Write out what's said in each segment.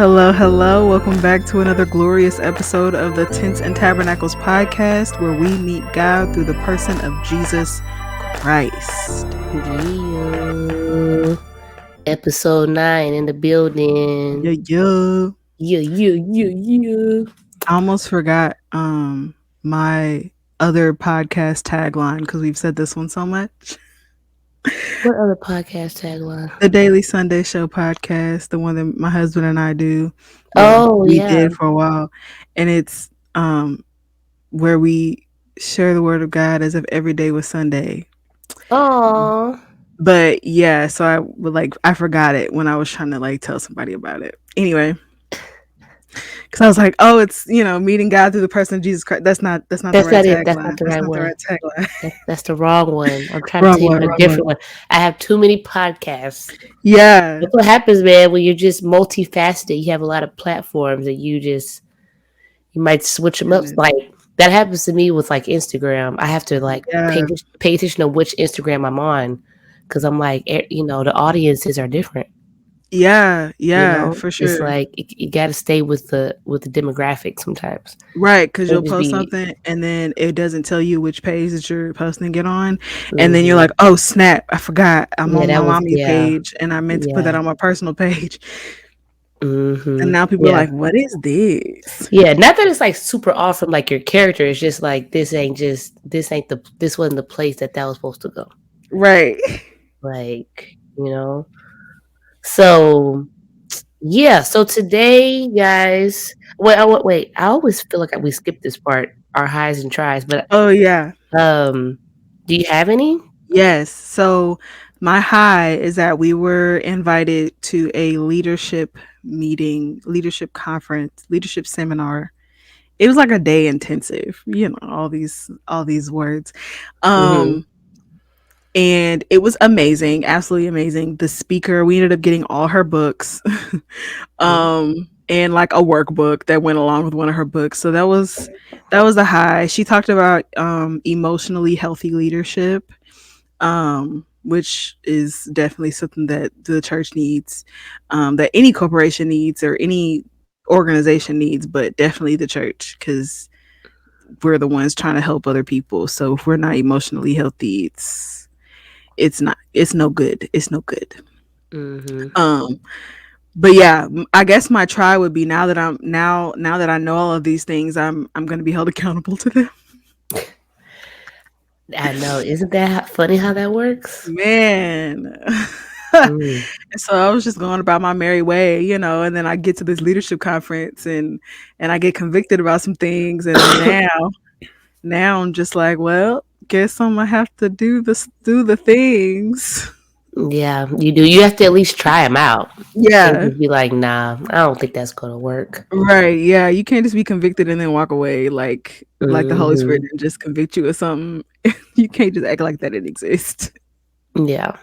Hello, hello. Welcome back to another glorious episode of the Tents Tabernacles Podcast, where we meet God through the person of Jesus Christ. Yeah. Episode 9 in the building. Yeah. Yeah. I almost forgot my other podcast tagline because we've said this one so much. What other podcast tagline? The Daily Sunday Show podcast, the one that my husband and I do. We did for a while. And it's where we share the word of God as if every day was Sunday. Oh. But yeah, so I forgot it when I was trying to tell somebody about it. Anyway, because I was like, oh, it's meeting God through the person of Jesus Christ. That's not the right tagline. That's not the right one. Tagline. That's the wrong one. I'm trying to take a different one. I have too many podcasts. Yeah, that's what happens, man. When you're just multifaceted, you have a lot of platforms, and you might switch them up. Like that happens to me with Instagram. I have to pay attention to which Instagram I'm on. Because I'm like, the audiences are different. Yeah, for sure. It's like you got to stay with the demographic sometimes. Right, because you'll post something and then it doesn't tell you which page that you're posting it on. Mm-hmm. And then you're like, oh, snap, I forgot. I'm on my mommy page and I meant to put that on my personal page. Mm-hmm. And now people are like, what is this? Yeah, not that it's super awesome like your character. It's just like this wasn't the place that was supposed to go. Right. So yeah, so today, guys, wait, I always feel like we skipped this part, our highs and tries, but oh yeah. Do you have any? Yes. So my high is that we were invited to a leadership meeting, leadership conference, leadership seminar. It was like a day intensive, all these words. And it was amazing, absolutely amazing. The speaker, we ended up getting all her books, and like a workbook that went along with one of her books. So that was a high. She talked about emotionally healthy leadership, which is definitely something that the church needs, that any corporation needs or any organization needs, but definitely the church, because we're the ones trying to help other people. So if we're not emotionally healthy, it's no good. Mm-hmm. But yeah, I guess my try would be now that I know all of these things, I'm going to be held accountable to them. I know. Isn't that funny how that works? Man. So I was just going about my merry way, and then I get to this leadership conference and I get convicted about some things, and now I'm just like, well, guess I'm gonna have to do the things. Yeah, you do. You have to at least try them out. Yeah, and be like, nah, I don't think that's gonna work. Right? Yeah, you can't just be convicted and then walk away like the Holy Spirit and just convict you of something. You can't just act like that it exists. Yeah,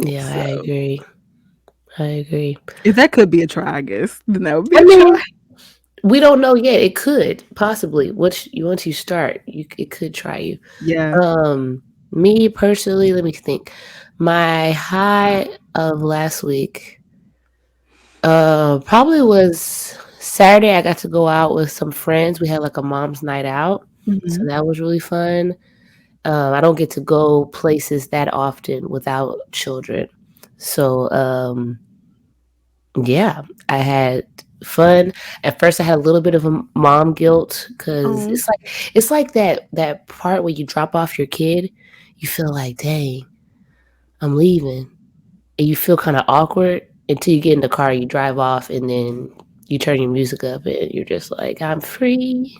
so, I agree. If that could be a try, I guess then that would be a try. We don't know yet. It could possibly. Once you start, it could try you. Yeah. Me personally, let me think. My high of last week, probably was Saturday. I got to go out with some friends. We had a mom's night out, so that was really fun. I don't get to go places that often without children, so yeah, I had fun. At first I had a little bit of a mom guilt because it's like that part where you drop off your kid, you feel like, dang, I'm leaving, and you feel kind of awkward until you get in the car, you drive off, and then you turn your music up and you're just like, I'm free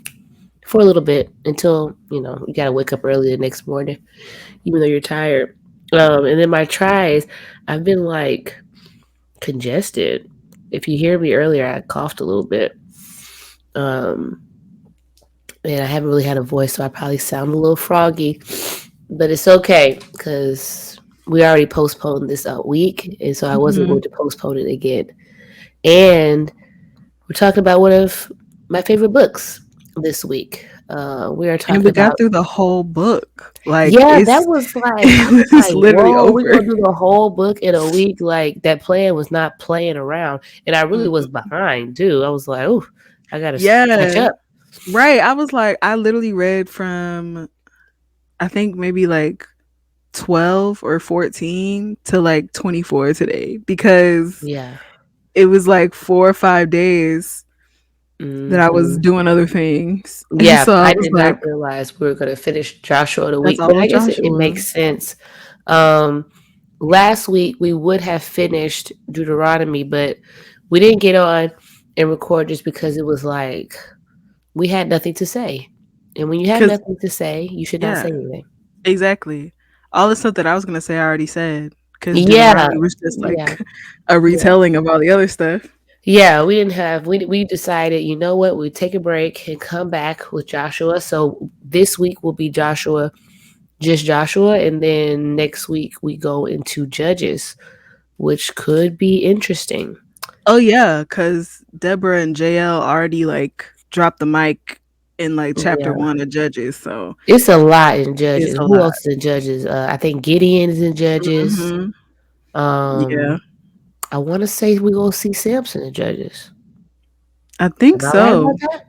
for a little bit until you gotta wake up early the next morning even though you're tired. And then my tries, I've been congested. If you hear me earlier, I coughed a little bit. And I haven't really had a voice, so I probably sound a little froggy. But it's okay, because we already postponed this week, and so I wasn't going to postpone it again. And we're talking about one of my favorite books this week. We are And talking we got about. through the whole book. Like Yeah, that it's was like, I was it was like, literally whoa, we over. gonna do the whole book in a week. Like that plan was not playing around, and I really was Mhm. behind too. I was like, oh, I gotta catch Yeah. up. Right. I was like, I literally read from I think maybe like 12 or 14 to like 24 today because Yeah. it was like 4 or 5 days that I was Hmm. doing other things. And Yeah, so I I was did like, not realize we were gonna finish Joshua in a that's week, but all I of guess it Joshua. makes sense. Um, Last week we would have finished Deuteronomy, but we didn't get on and record just because it was like we had nothing to say. And when you have Because, nothing to say, you should not yeah, say anything. exactly. All the stuff that I was going to say, I already said. Because Yeah, Deuteronomy was just yeah, like a yeah. retelling of all the other stuff. Yeah, we didn't have we decided, you know what, we take a break and come back with Joshua. So this week will be Joshua, just Joshua, and then next week we go into Judges, which could be interesting. Oh, yeah. Because Deborah and JL already like dropped the mic in like chapter Yeah. 1 of Judges. So It's a lot in it's Judges. a Who lot. else is in Judges? I think Gideon is in Judges. Hmm. Yeah. Um, I want to say we gonna see Samson in Judges. I think Am I right about so. that?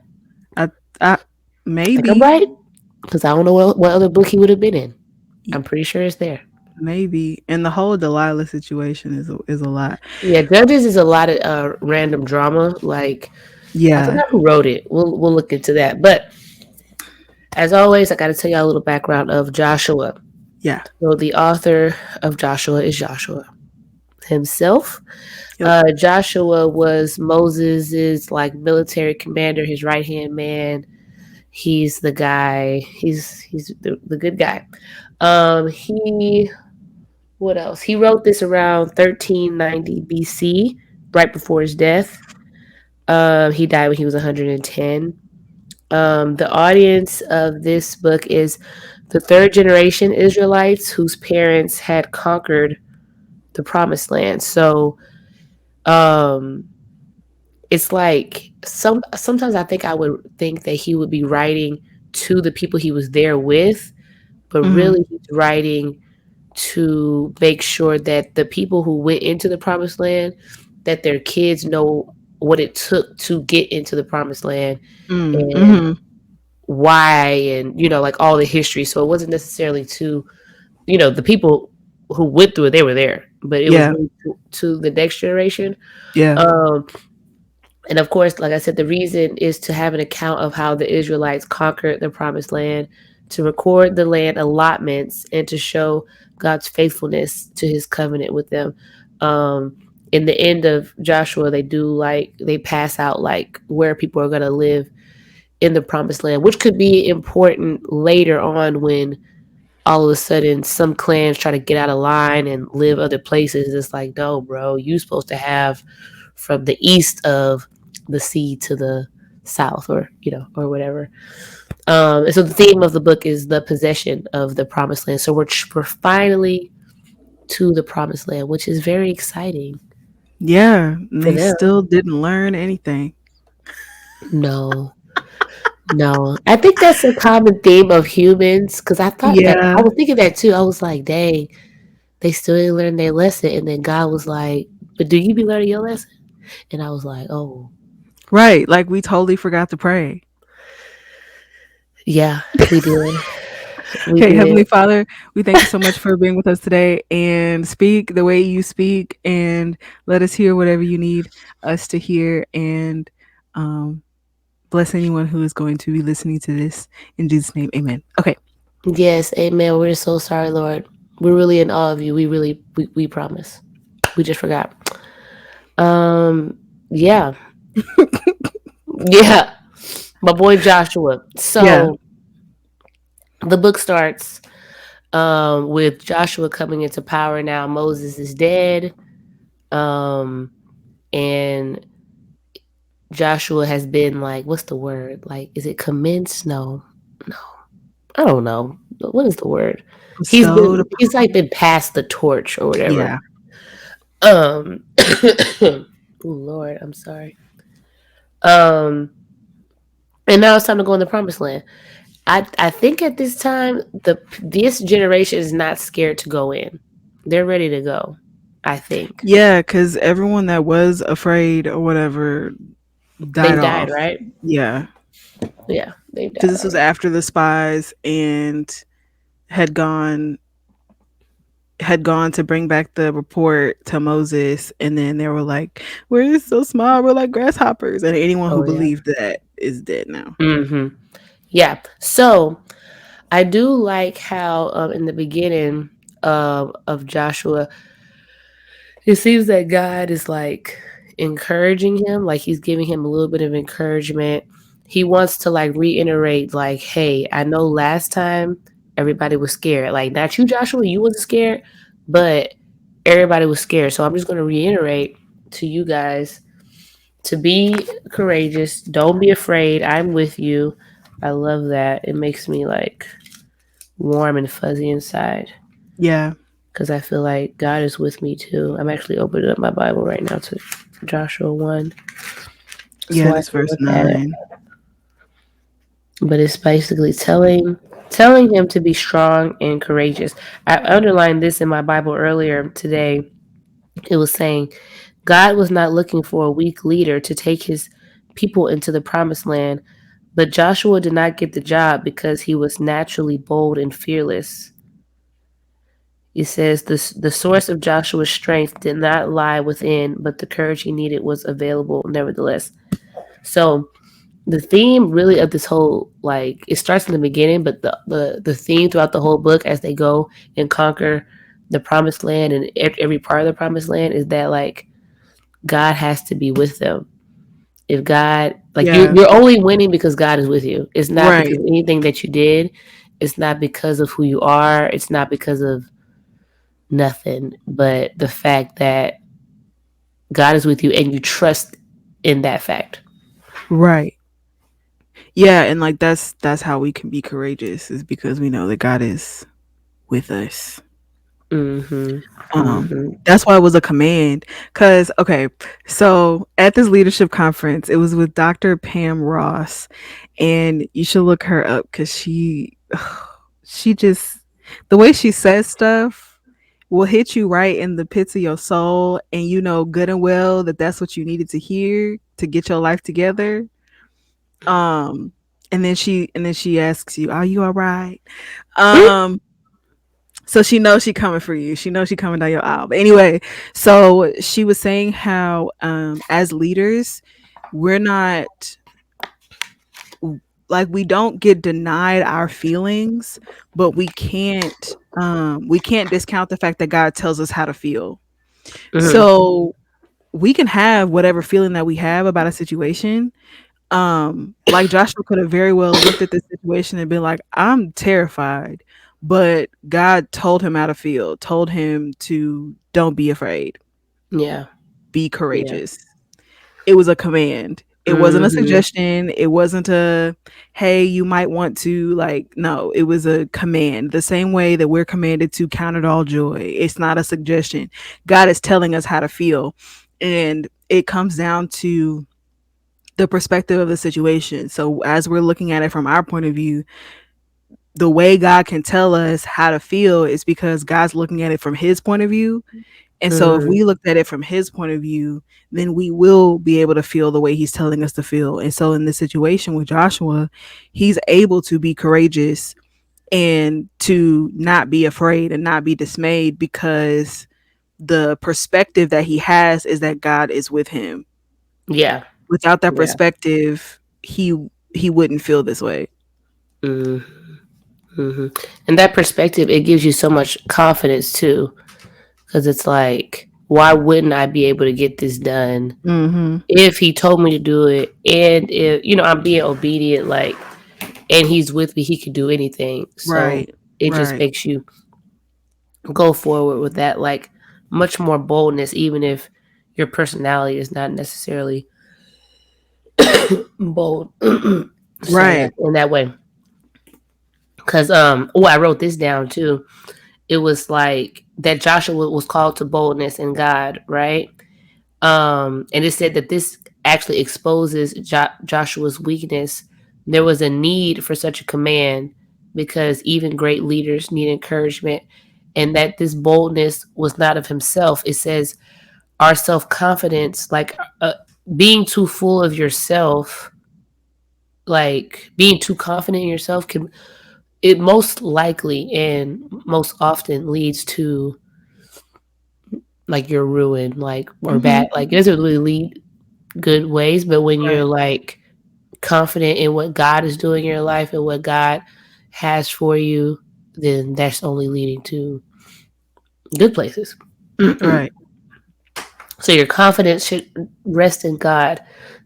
I, I I think I'm maybe. right because I don't know what other book he would have been in. I'm pretty sure it's there. Maybe. And the whole Delilah situation is a lot. Yeah, Judges is a lot of random drama. Like I Yeah. forgot who wrote it. We'll look into that. But as always, I got to tell you a little background of Joshua. Yeah. So the author of Joshua is Joshua himself. Yep. Joshua was Moses's like military commander, his right hand man. He's the guy. He's the good guy. He what else? He wrote this around 1390 BC, right before his death. He died when he was 110. The audience of this book is the third generation Israelites whose parents had conquered the promised land. So um, it's like sometimes I think I would think that he would be writing to the people he was there with, but Hmm. really he's writing to make sure that the people who went into the promised land, that their kids know what it took to get into the promised land and Mm-hmm. why, and like all the history. So it wasn't necessarily to the people who went through it, they were there, but it was Yeah. really to the next generation. Yeah. um and of course, like I said, the reason is to have an account of how the Israelites conquered the promised land, to record the land allotments, and to show God's faithfulness to his covenant with them. In the end of Joshua, they pass out like where people are going to live in the promised land, which could be important later on when all of a sudden some clans try to get out of line and live other places. It's like, no, bro, you supposed to have from the east of the sea to the south, or whatever. And so the theme of the book is the possession of the promised land. So we're finally to the promised land, which is very exciting Yeah. And for they them. still didn't learn anything. No, no. I think that's a common theme of humans because Yeah. I was thinking that too. I was like, dang, they still didn't learn their lesson. And then God was like, but do you be learning your lesson? And I was like, oh, Right. Like we totally forgot to pray. yeah, we did. We Okay, did. Heavenly Father, we thank you so much for being with us today and speak the way you speak and let us hear whatever you need us to hear and um, bless anyone who is going to be listening to this. In Jesus' name, amen. Okay. Yes, amen. We're so sorry, Lord. We're really in awe of you. We promise. We just forgot. Yeah. Yeah. My boy Joshua. Yeah. So the book starts with Joshua coming into power now. Moses is dead. Um, and Joshua has been like, what's the word? Like, is it commenced? No. No. I don't know. What is the word? Bestowed. He's like been passed the torch or whatever. Yeah. Um oh Lord, I'm sorry. Um And now it's time to go in the promised land. I think at this time this generation is not scared to go in. They're ready to go. I think Yeah, because everyone that was afraid or whatever died they've died, off. right? Yeah, Yeah, they've because died this was already. after the spies and had gone had gone to bring back the report to Moses, and then they were like, "We're so small, we're like grasshoppers," and anyone who Oh yeah. believed that is dead now. Mm-hmm. Yeah. So I do like how in the beginning of Joshua, it seems that God is like encouraging him, like he's giving him a little bit of encouragement. He wants to like reiterate, like, hey, I know last time everybody was scared. Like, not you, Joshua, you wasn't scared, but everybody was scared. So I'm just going to reiterate to you guys to be courageous. Don't be afraid. I'm with you. I love that. It makes me like warm and fuzzy inside Yeah, because I feel like God is with me too. I'm actually opening up my Bible right now to Joshua 1 yeah, so I this can verse look at it. 9. But it's basically telling him to be strong and courageous. I underlined this in my Bible earlier today. It was saying God was not looking for a weak leader to take his people into the promised land, but Joshua did not get the job because he was naturally bold and fearless. He says the source of Joshua's strength did not lie within, but the courage he needed was available nevertheless. So the theme really of this whole, like, it starts in the beginning, but the theme throughout the whole book as they go and conquer the promised land and every part of the promised land is that like God has to be with them. If God, like, Yeah, you're only winning because God is with you. It's not because right, of anything that you did. It's not because of who you are. It's not because of nothing, but the fact that God is with you and you trust in that fact. right. Yeah, and like that's how we can be courageous is because we know that God is with us. Mm-hmm. Um, Mm-hmm. that's why it was a command. Cause okay, so at this leadership conference, it was with Dr. Pam Ross, and you should look her up because she just the way she says stuff will hit you right in the pits of your soul, and you know good and well that that's what you needed to hear to get your life together. Um, and then she asks you, "Are you all right?" Um, so she knows she coming for you. She knows she coming down your aisle. But anyway, so she was saying how as leaders, we're not like we don't get denied our feelings, but we can't discount the fact that God tells us how to feel. Mm-hmm. So we can have whatever feeling that we have about a situation. Like Joshua could have very well looked at this situation and been like, I'm terrified. But God told him how to feel, told him to don't be afraid, Yeah. be Yeah. courageous. It was a command. It wasn't a Mm-hmm. suggestion. It wasn't a, hey, you might want to, like, no, it was a command. The same way that we're commanded to count it all joy. It's not a suggestion. God is telling us how to feel. And it comes down to the perspective of the situation. So as we're looking at it from our point of view, the way God can tell us how to feel is because God's looking at it from his point of view. And so if Mm-hmm. we looked at it from his point of view, then we will be able to feel the way he's telling us to feel. And so in this situation with Joshua, he's able to be courageous and to not be afraid and not be dismayed because the perspective that he has is that God is with him. Yeah. Without that Yeah. perspective, he wouldn't feel this way. Mm-hmm. Mm-hmm. And that perspective, it gives you so much confidence too, because it's like, why wouldn't I be able to get this done Mhm. if he told me to do it, and if I'm being obedient, like, and he's with me, he could do anything. So Right. it just Right. makes you go forward with that like much more boldness, even if your personality is not necessarily bold. Say that Right. in that way. Because I wrote this down too. It was like that Joshua was called to boldness in God, right? And it said that this actually exposes Joshua's weakness There was a need for such a command because even great leaders need encouragement, and that this boldness was not of himself. It says our self-confidence, like being too full of yourself, like being too confident in yourself can, it most likely and most often leads to like your ruin, like, or Mhm. bad, like it doesn't really lead good ways. But when you're Right. like confident in what God is doing in your life and what God has for you, then that's only leading to good places. Right. So your confidence should rest in God,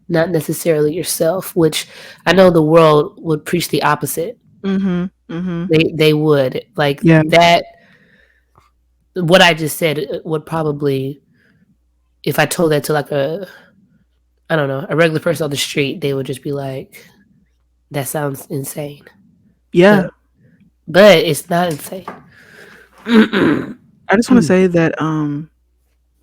not necessarily yourself, which I know the world would preach the opposite. Mhm. Mhm. They would, like Yeah. that. What I just said would probably, if I told that to like a, I don't know, a regular person on the street, they would just be like, that sounds insane. But Yeah. it's not insane. I just want to say that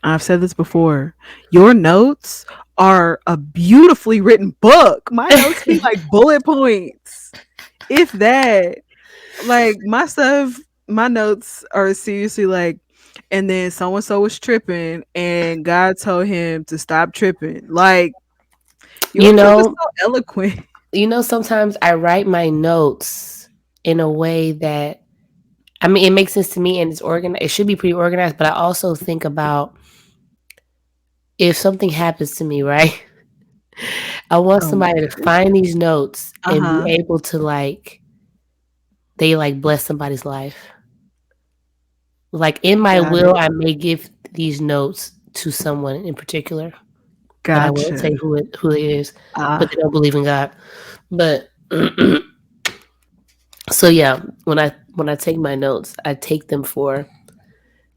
I've said this before. Your notes are a beautifully written book. My notes be like bullet points. If that, like my stuff, my notes are seriously like, and then so and so was tripping, and God told him to stop tripping. Like your you stuff is know, so eloquent. sometimes I write my notes in a way that, I mean, it makes sense to me and it's organized. It should be pretty organized, but I also think about if something happens to me, right? I want Oh my somebody to goodness. find these notes Uh and be huh. able to like, they like bless somebody's life. Like in my Got will, it. I may give these notes to someone in particular, but I won't say Gotcha. who it is. But Ah. they don't believe in God. But so yeah, when I take my notes, I take them for,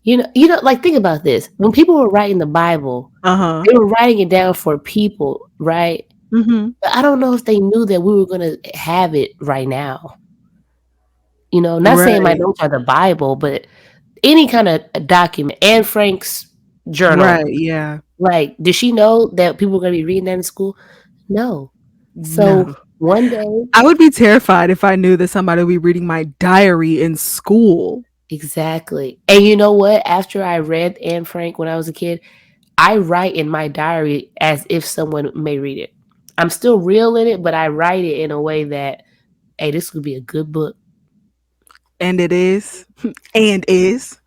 like, think about this. When people were writing the Bible, Uh huh. they were writing it down for people, right? Mhm. But I don't know if they knew that we were gonna have it right now. Not saying my Right. notes are the Bible, but any kind of document. Anne Frank's Right. journal. Yeah. Like, did she know that people were gonna be reading that in school? No. So No. one day, I would be terrified if I knew that somebody would be reading my diary in school. exactly. And you know what? After I read Anne Frank when I was a kid, I write in my diary as if someone may read it. I'm still real in it, but I write it in a way that, hey, this would be a good book. And it is. And is.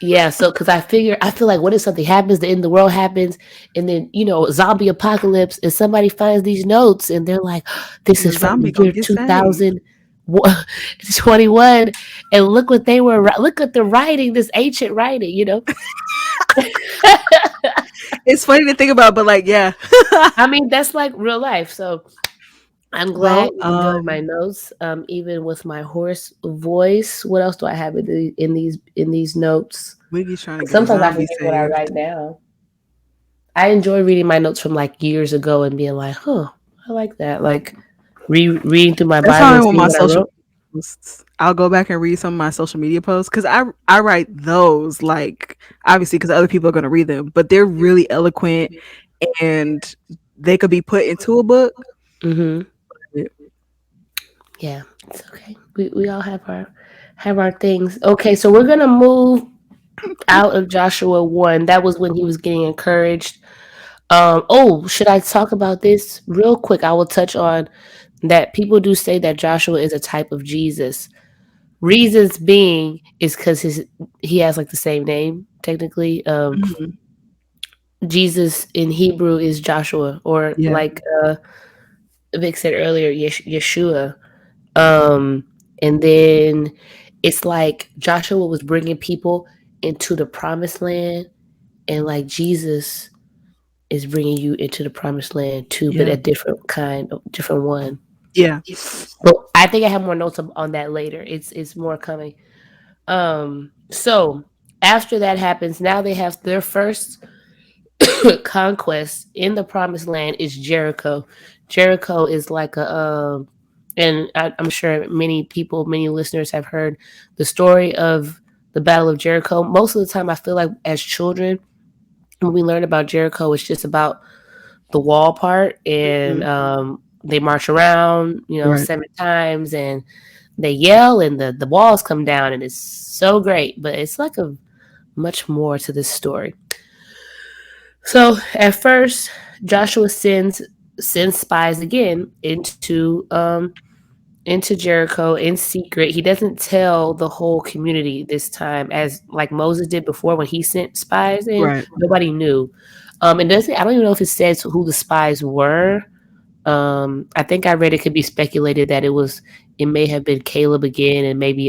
Yeah, so because I feel like what if something happens, the end of the world happens, and then zombie apocalypse, and somebody finds these notes, and they're like, "This The is from zombie the gonna year get saved. 2021, and look what they were. Look at the writing, this ancient writing." It's funny to think about, but like, yeah. I mean, that's like real life. So I'm glad Well, you enjoyed my notes, even with my hoarse voice. What else do I have in these notes? Wiggly's trying to get a Sometimes I zombie forget what I saved. write down. I enjoy reading my notes from like years ago and being like, "Huh, I like that." Like reading through my That's how Bible I and am with seeing my what I social wrote. media posts. I'll go back and read some of my social media posts because I write those like obviously because other people are going to read them, but they're really eloquent and they could be put into a book. Mm-hmm. Yeah, it's okay. We all have our things. Okay, so we're gonna move out of Joshua 1. That was when he was getting encouraged. Oh, should I talk about this real quick? I will touch on that. People do say that Joshua is a type of Jesus. Reasons being is because he has like the same name technically. Mhm. Jesus in Hebrew is Joshua, or Yeah. like Vic said earlier, Yeshua. Um, and then it's like Joshua was bringing people into the promised land, and like Jesus is bringing you into the promised land too, but Yeah. a different one. Yeah. But I think I have more notes on that later. It's more coming. So after that happens, now they have their first conquest in the promised land is Jericho. Jericho is like and I'm sure many listeners have heard the story of the Battle of Jericho. Most of the time, I feel like as children, when we learn about Jericho, it's just about the wall part and Mhm. they march around, Right. 7 times, and they yell, and the walls come down, and it's so great. But it's like a much more to this story. So at first, Joshua sends spies again into Jericho in secret. He doesn't tell the whole community this time, as like Moses did before when he sent spies in. Right. Nobody knew. And doesn't I don't even know if it says who the spies were. I think I read it could be speculated that it may have been Caleb again, and maybe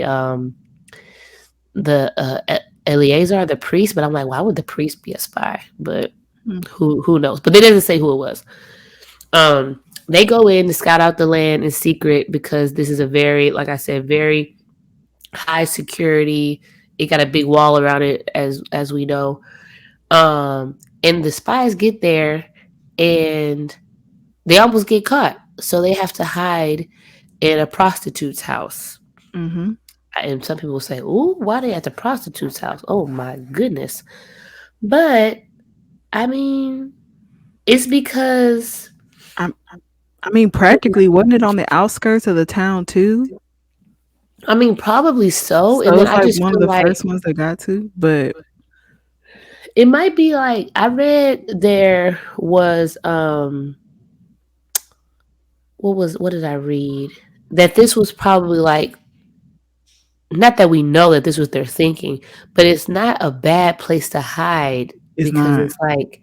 the Eleazar, the priest. But I'm like, why would the priest be a spy? But Mm. who knows? But they doesn't say who it was. They go in to scout out the land in secret because this is a very, like I said, very high security. It got a big wall around it, as we know. And the spies get there, and they almost get caught, so they have to hide in a prostitute's house. Mm-hmm. And some people say, "Ooh, why are they at the prostitute's house?" Oh my goodness! But I mean, it's because I, I mean, practically, wasn't it on the outskirts of the town too? I mean, probably so. And So then it's I like just one of feel the like first ones they got to. But it might be like I read there was what did I read? That this was probably like, not that we know that this was their thinking, but it's not a bad place to hide it's because not. it's like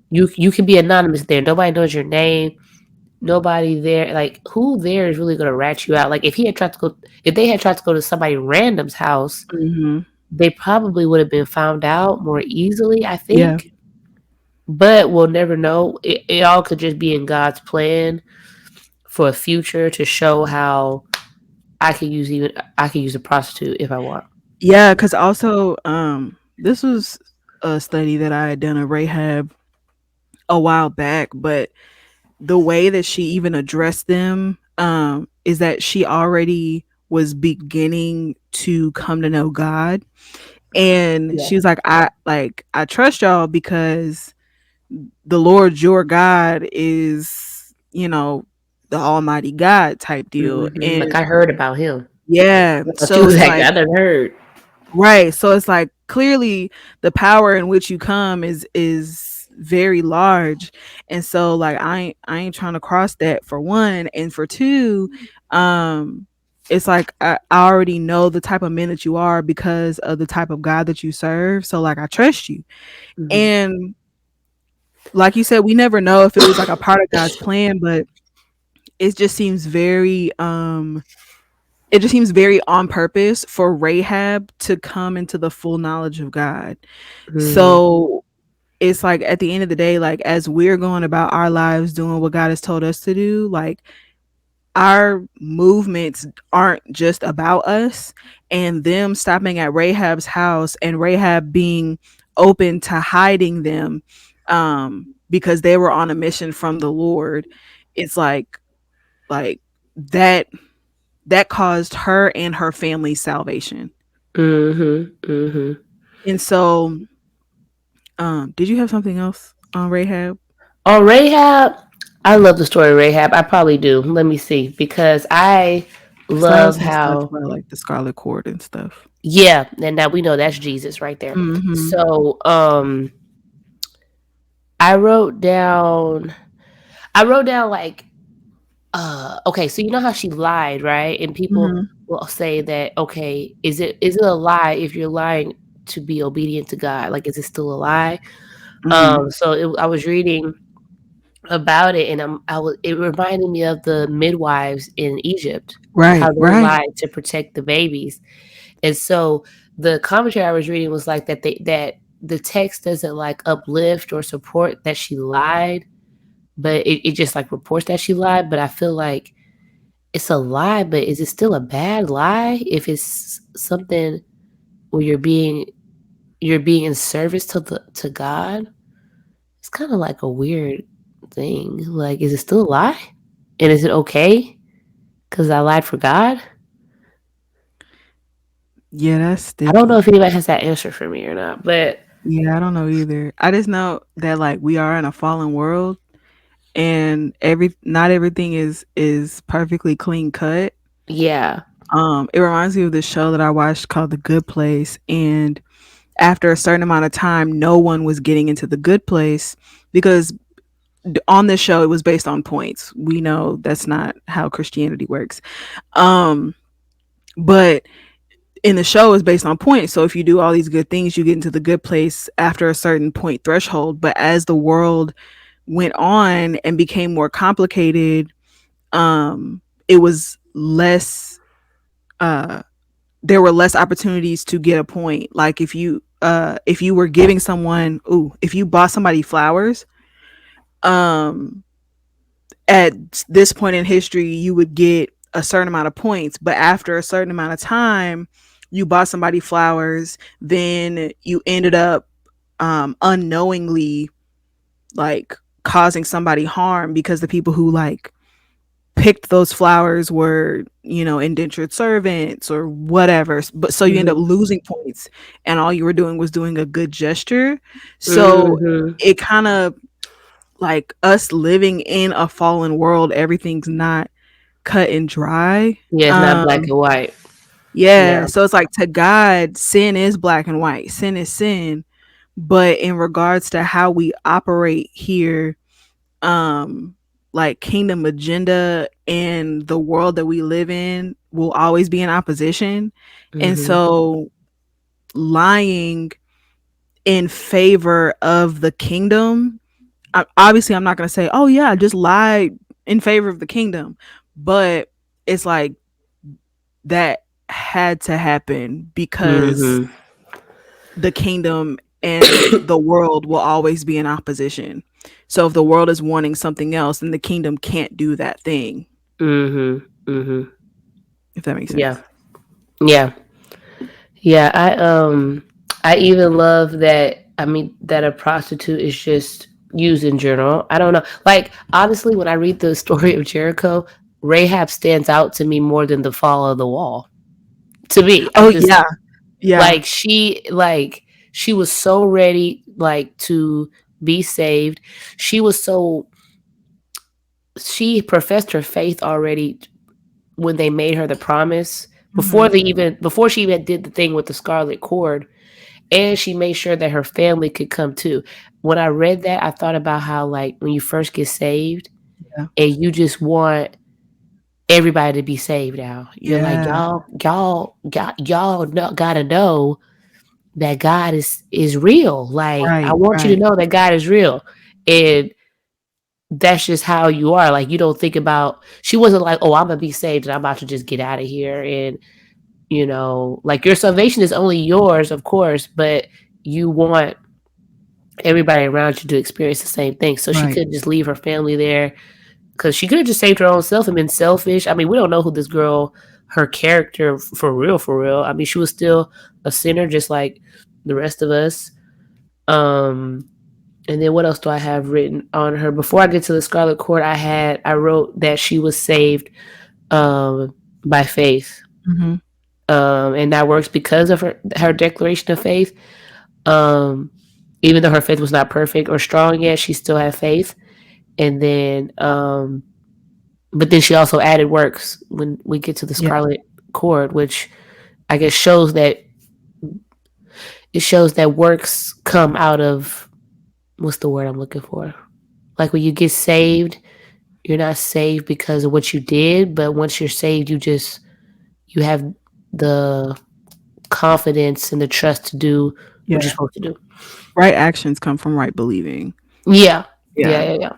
you can be anonymous there. Nobody knows your name. Nobody there, like who there is really gonna rat you out? Like if they had tried to go to somebody random's house, Mm-hmm. they probably would have been found out more easily, I Yeah. think. But we'll never know. It all could just be in God's plan for a future to show how I could use a prostitute if I want. Yeah, because also, this was a study that I had done of Rahab a while back, but the way that she even addressed them, is that she already was beginning to come to know God. And Yeah. she was like, I trust y'all because the Lord your God is, the Almighty God type deal. Like And I heard about him. yeah, She so was it's like, like, I done heard. right. So it's like clearly the power in which you come is very large. And so like I ain't trying to cross that, for one. And for two, um it's like I already know the type of man that you are because of the type of God that you serve. So like I trust you. Mhm. And like you said, we never know if it was like a part of God's plan, but it just seems very it just seems very on purpose for Rahab to come into the full knowledge of God. Mhm. So it's like at the end of the day, like as we're going about our lives doing what God has told us to do, like our movements aren't just about us. And them stopping at Rahab's house and Rahab being open to hiding them, because they were on a mission from the Lord. It's like that that caused her and her family's salvation. Mhm. Mhm. And so, did you have something else on Rahab? On Rahab, I love the story of Rahab. I probably do. Let me see, because I Because I love was just talking how, about like the Scarlet Court and stuff. yeah, and now we know that's Jesus right there. Mm-hmm. So, I wrote down, like, okay, so you know how she lied, right? And people Mm-hmm. will say that, okay, is it a lie if you're lying to be obedient to God? Like, is it still a lie? Mm-hmm. So I was reading about it, and it reminded me of the midwives in Egypt, how Right. they Right. lied to protect the babies. And so the commentary I was reading was like that the text doesn't like uplift or support that she lied, but it just like reports that she lied. But I feel like it's a lie, but is it still a bad lie if it's something where you're being in service to God? It's kind of like a weird thing. Like, is it still a lie? And is it okay? Because I lied for God? Yeah, that's I don't know sticky. if anybody has that answer for me or not, but Yeah, I don't know either. I just know that like we are in a fallen world, and not everything is perfectly clean cut. Yeah. It reminds me of this show that I watched called The Good Place, and after a certain amount of time, no one was getting into the good place because on this show it was based on points. We know that's not how Christianity works. Um, but in the show is based on points. So if you do all these good things, you get into the good place after a certain point threshold. But as the world went on and became more complicated, it was less there were less opportunities to get a point. Like if you were giving someone, if you bought somebody flowers, um at this point in history you would get a certain amount of points, but after a certain amount of time you bought somebody flowers, then you ended up unknowingly like causing somebody harm because the people who like picked those flowers were, you know, indentured servants or whatever. But so you end up Mhm. losing points, and all you were doing was doing a good gesture. So Mhm. it kind of like us living in a fallen world, everything's not cut and dry. Yeah, it's not black and white. Yeah. Yeah. So it's like to God, sin is black and white. Sin is sin. But in regards to how we operate here, um like kingdom agenda and the world that we live in will always be in opposition. And Mhm. so lying in favor of the kingdom, obviously I'm not going to say, oh yeah, just lie in favor of the kingdom, but it's like that had to happen because Mhm. the kingdom and the world will always be in opposition. So if the world is wanting something else, then the kingdom can't do that thing, Mhm. Mhm. if that makes Yeah. sense. Yeah. Yeah. I even love that. I mean, that a prostitute is just used in general. I don't know. Like, honestly, when I read the story of Jericho, Rahab stands out to me more than the fall of the wall. To me, I'm Oh just yeah, yeah. like she was so ready like to be saved. She was so she professed her faith already when they made her the promise Hmm. before she even did the thing with the Scarlet Cord, and she made sure that her family could come too. When I read that, I thought about how like when you first get saved Yeah, and you just want everybody to be saved now. You're like yeah. y'all gotta know that God is real. Like I Right, want you to right, know that God is real. And that's just how you are. Like you don't think about she wasn't like, "Oh, I'm going to be saved and I'm about to just get out of here." And like your salvation is only yours, of course, but you want everybody around you to experience the same thing. So she right. couldn't just leave her family there because she could have just saved her own self and been selfish. I mean, we don't know who this girl, her character for real, for real. I mean, she was still a sinner just like the rest of us. Um, and then what else do I have written on her? Before I get to the Scarlet Court, I wrote that she was saved by faith. Hmm. And that works because of her declaration of faith. Um, Even though her faith was not perfect or strong yet, she still had faith. And then, but then she also added works when we get to the Yeah, Scarlet Cord, which I guess shows that works come out of what's the word I'm looking for? Like when you get saved, you're not saved because of what you did, but once you're saved, you have the confidence and the trust to do what you're yeah. supposed to do. Right actions come from right believing. Yeah. Yeah, Yeah. yeah, yeah.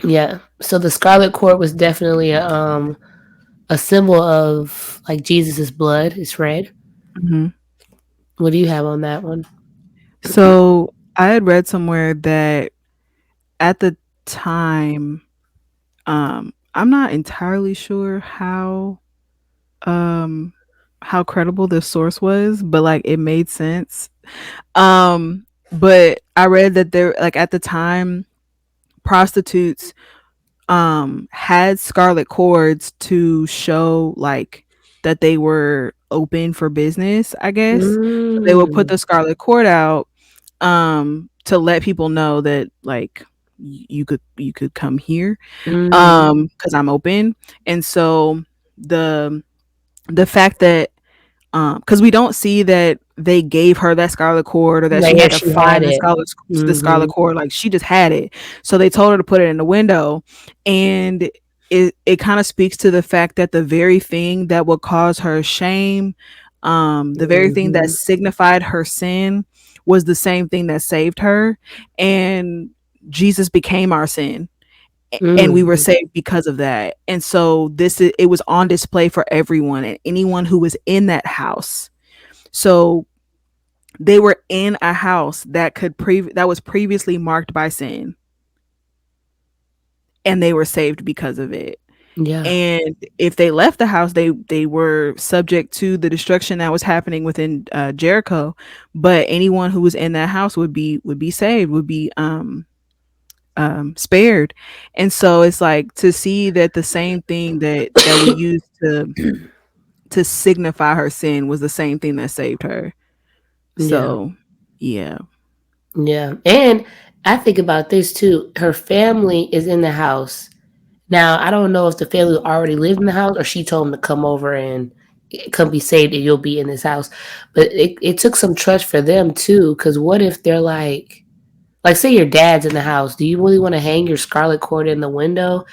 Yeah. So the Scarlet Court was definitely a symbol of like Jesus's blood. It's red. Hmm. What do you have on that one? So I had read somewhere that at the time, I'm not entirely sure um how credible the source was, but like it made sense. But I read that there, like at the time, prostitutes had scarlet cords to show like that they were open for business, I guess. So they would put Mm. the scarlet cord out to let people know that like you could come here, Mm. because I'm open. And so the the fact that because we don't see that they gave her that Scarlet Cord or that Like, she yeah, had to she find had it. the Scarlet Mhm. Cord. Like, she just had it. So they told her to put it in the window, and it kind of speaks to the fact that the very thing that would cause her shame, the very thing that Mhm. signified her sin, was the same thing that saved her. And Jesus became our sin, and we were Mhm. saved because of that. And so it was on display for everyone and anyone who was in that house. So they were in a house that was previously marked by sin, and they were saved because of it. Yeah. And if they left the house, they were subject to the destruction that was happening within Jericho. But anyone who was in that house would be saved, would be spared. And so it's like to see that the same thing that we used to signify her sin was the same thing that saved her. Yeah. So yeah. Yeah. And I think about this too. Her family is in the house. Now, I don't know if the family already lived in the house or she told them to come over and come be saved and you'll be in this house. But it took some trust for them too. Because what if they're like, say your dad's in the house. Do you really want to hang your Scarlet Cord in the window?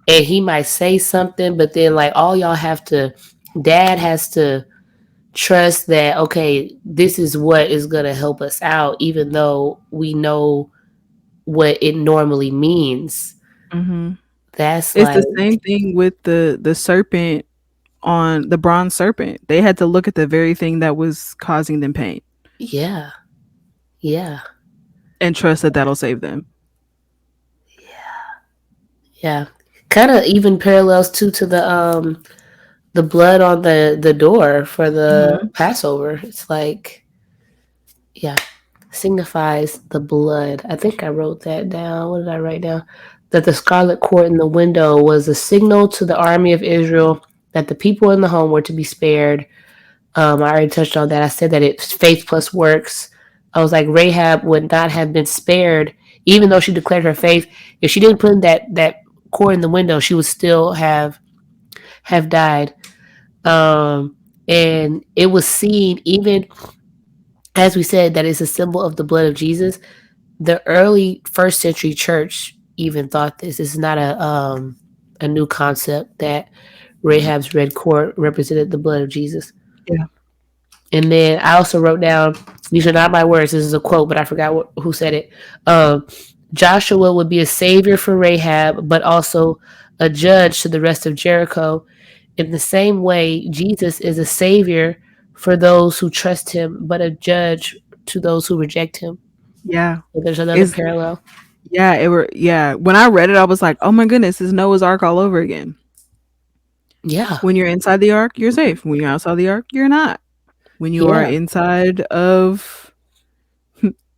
And he might say something, but then like all y'all have to, dad has to trust that, okay, this is what is going to help us out, even though we know what it normally means. Hmm. That's It's like, the same thing with the serpent, on the bronze serpent. They had to look at the very thing that was causing them pain yeah, yeah, and trust that that'll save them. yeah. Kind of even parallels too to the blood on the door for the Hmm. Passover. It's like, yeah, signifies the blood. I think I wrote that down. What did I write down? That the Scarlet Court in the window was a signal to the army of Israel that the people in the home were to be spared. I already touched on that. I said that it's faith plus works. I was like, Rahab would not have been spared, even though she declared her faith. If she didn't put in that cord in the window, she would still have died. And it was seen, even as we said, that it's a symbol of the blood of Jesus. The early first century church even thought this. This is not a new concept that Rahab's red cord represented the blood of Jesus. Yeah. And then I also wrote down, these are not my words, this is a quote, but I forgot who said it. Joshua would be a savior for Rahab, but also a judge to the rest of Jericho. In the same way, Jesus is a savior for those who trust him, but a judge to those who reject him. Yeah. So there's another Is parallel. Yeah, yeah. When I read it, I was like, "Oh my goodness, it's Noah's Ark all over again." Yeah. When you're inside the ark, you're safe. When you're outside the ark, you're not. When you are Yeah. inside of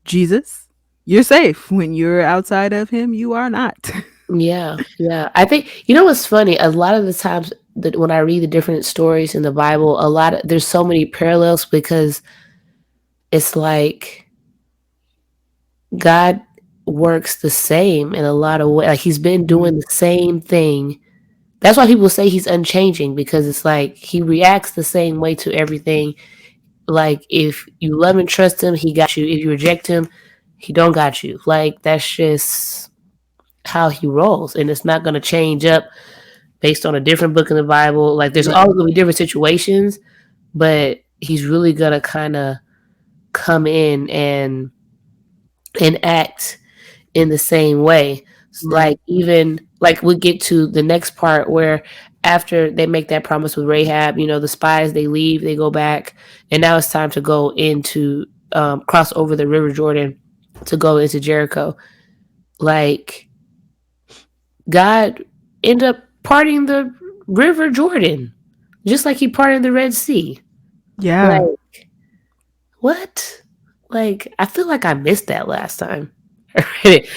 Jesus, you're safe. When you're outside of him, you are not. Yeah. Yeah. I think, you know what's funny? A lot of the times that when I read the different stories in the Bible, there's so many parallels because it's like God works the same in a lot of ways. Like he's been Mhm. doing the same thing. That's why people say he's unchanging because it's like he reacts the same way to everything. Like if you love and trust him, he got you. If you reject him, he don't got you. Like that's just how he rolls, and it's not going to change up based on a different book in the Bible. Like there's Right. always going to be different situations, but he's really going to kind of come in and act in the same way. Right. Like even like we get to the next part where after they make that promise with Rahab, the spies, they leave, they go back, and now it's time to go into cross over the River Jordan to go into Jericho. Like God ended up parting the River Jordan, just like he parted the Red Sea. Yeah. Like what? Like I feel like I missed that last time. I read it.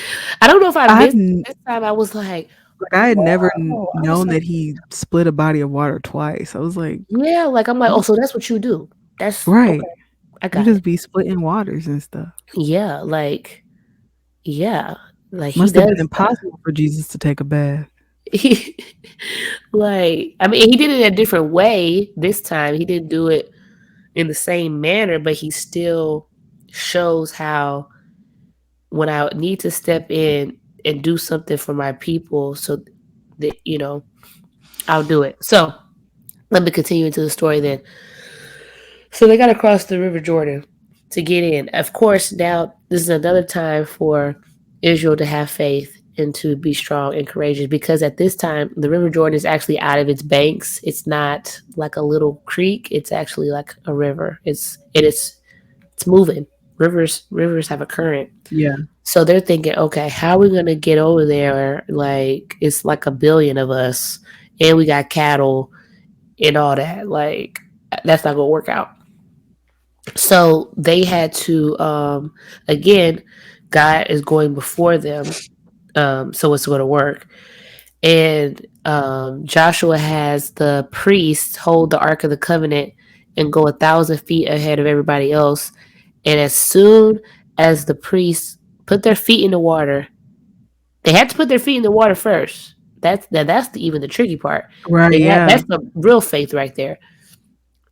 I don't know if I I've missed n- it this time. I was like, like I had never whoa. I was known like, that he split a body of water twice. I was like, yeah. Like I'm like, oh, "Oh, so that's what you do. That's right. okay. I You got it. just be splitting waters and stuff." Yeah. Like yeah. Like he Must have been does impossible for Jesus to take a bath. he, like I mean he did it a different way this time. He didn't do it in the same manner, but he still shows how when I need to step in and do something for my people so that I'll do it. So let me continue into the story then. So they got to cross the River Jordan to get in. Of course, now this is another time for Israel to have faith and to be strong and courageous because at this time the River Jordan is actually out of its banks. It's not like a little creek. It's actually like a river. It's moving. Rivers have a current. Yeah. So they're thinking, okay, how are we gonna get over there? Like it's like a billion of us, and we got cattle and all that. Like that's not gonna work out. So they had to again, God is going before them, so it's going to work. And Joshua has the priests hold the Ark of the Covenant and go 1,000 feet ahead of everybody else. And as soon as the priests put their feet in the water, they had to put their feet in the water first. Even the tricky part. Right. Yeah. That's the real faith right there.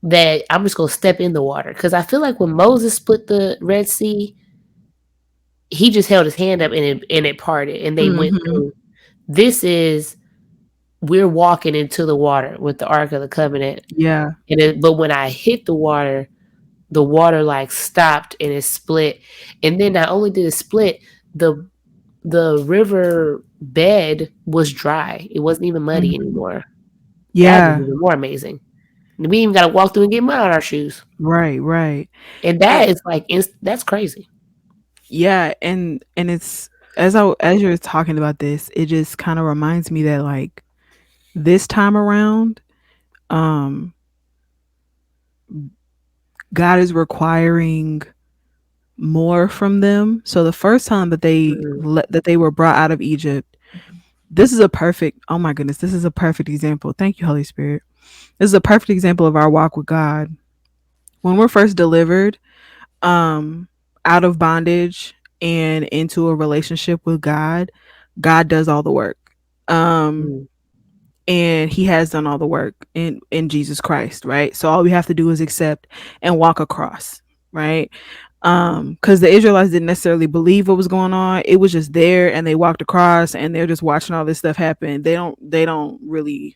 That I'm just gonna step in the water because I feel like when Moses split the Red Sea, he just held his hand up and it parted and they went Hmm. through. This is we're walking into the water with the Ark of the Covenant, Yeah. but when I hit the water like stopped and it split, and then not only did it split, the river bed was dry. It wasn't even muddy Hmm. anymore. That was Yeah. even more amazing. We even got to walk through and get mud on our shoes. Right. Right. And And that is like that's crazy. yeah, and it's as you're talking about this, it just kind of reminds me that like this time around, um, God is requiring more from them. So the first time that Mhm. they were brought out of Egypt, this is a perfect. Oh my goodness, this is a perfect example. Thank you, Holy Spirit. This is a perfect example of our walk with God. When we're first delivered, um, out of bondage and into a relationship with God, God does all the work. Um, Mhm. and he has done all the work in Jesus Christ, right? So all we have to do is accept and walk across, right? Because the Israelites didn't necessarily believe what was going on. It was just there, and they walked across, and they're just watching all this stuff happen. They didn't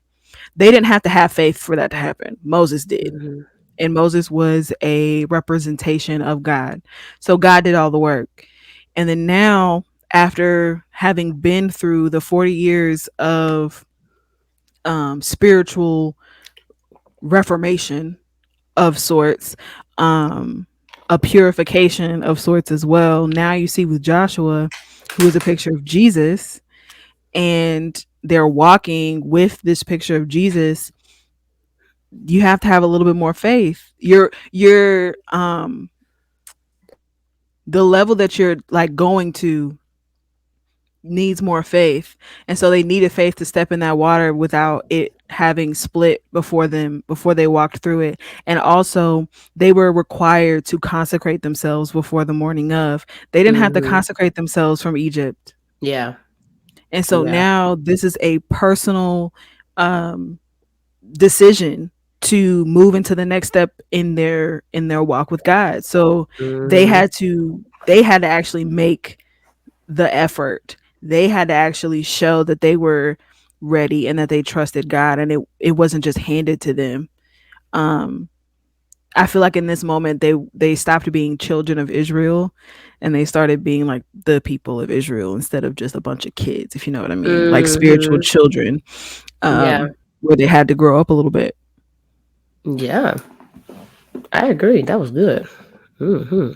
have to have faith for that to happen. Moses did, Mhm. and Moses was a representation of God. So God did all the work. And then now, after having been through the 40 years of spiritual reformation of sorts, um, a purification of sorts as well. Now you see with Joshua, who is a picture of Jesus, and they're walking with this picture of Jesus. You have to have a little bit more faith. The level that you're like going to needs more faith, and so they needed faith to step in that water without it having split before they walked through it. And also they were required to consecrate themselves before the morning of. They didn't have to Mhm. consecrate themselves from Egypt. Yeah. And so Yeah. now this is a personal um decision to move into the next step in their walk with God. So Mhm. they had to actually make the effort. They had to actually show that they were ready and that they trusted God, and it wasn't just handed to them. Um I feel like in this moment they stopped being children of Israel and they started being like the people of Israel instead of just a bunch of kids, if you know what I mean, like spiritual Mhm. children, Yeah. where they had to grow up a little bit. Yeah. I agree. That was good. Mhm.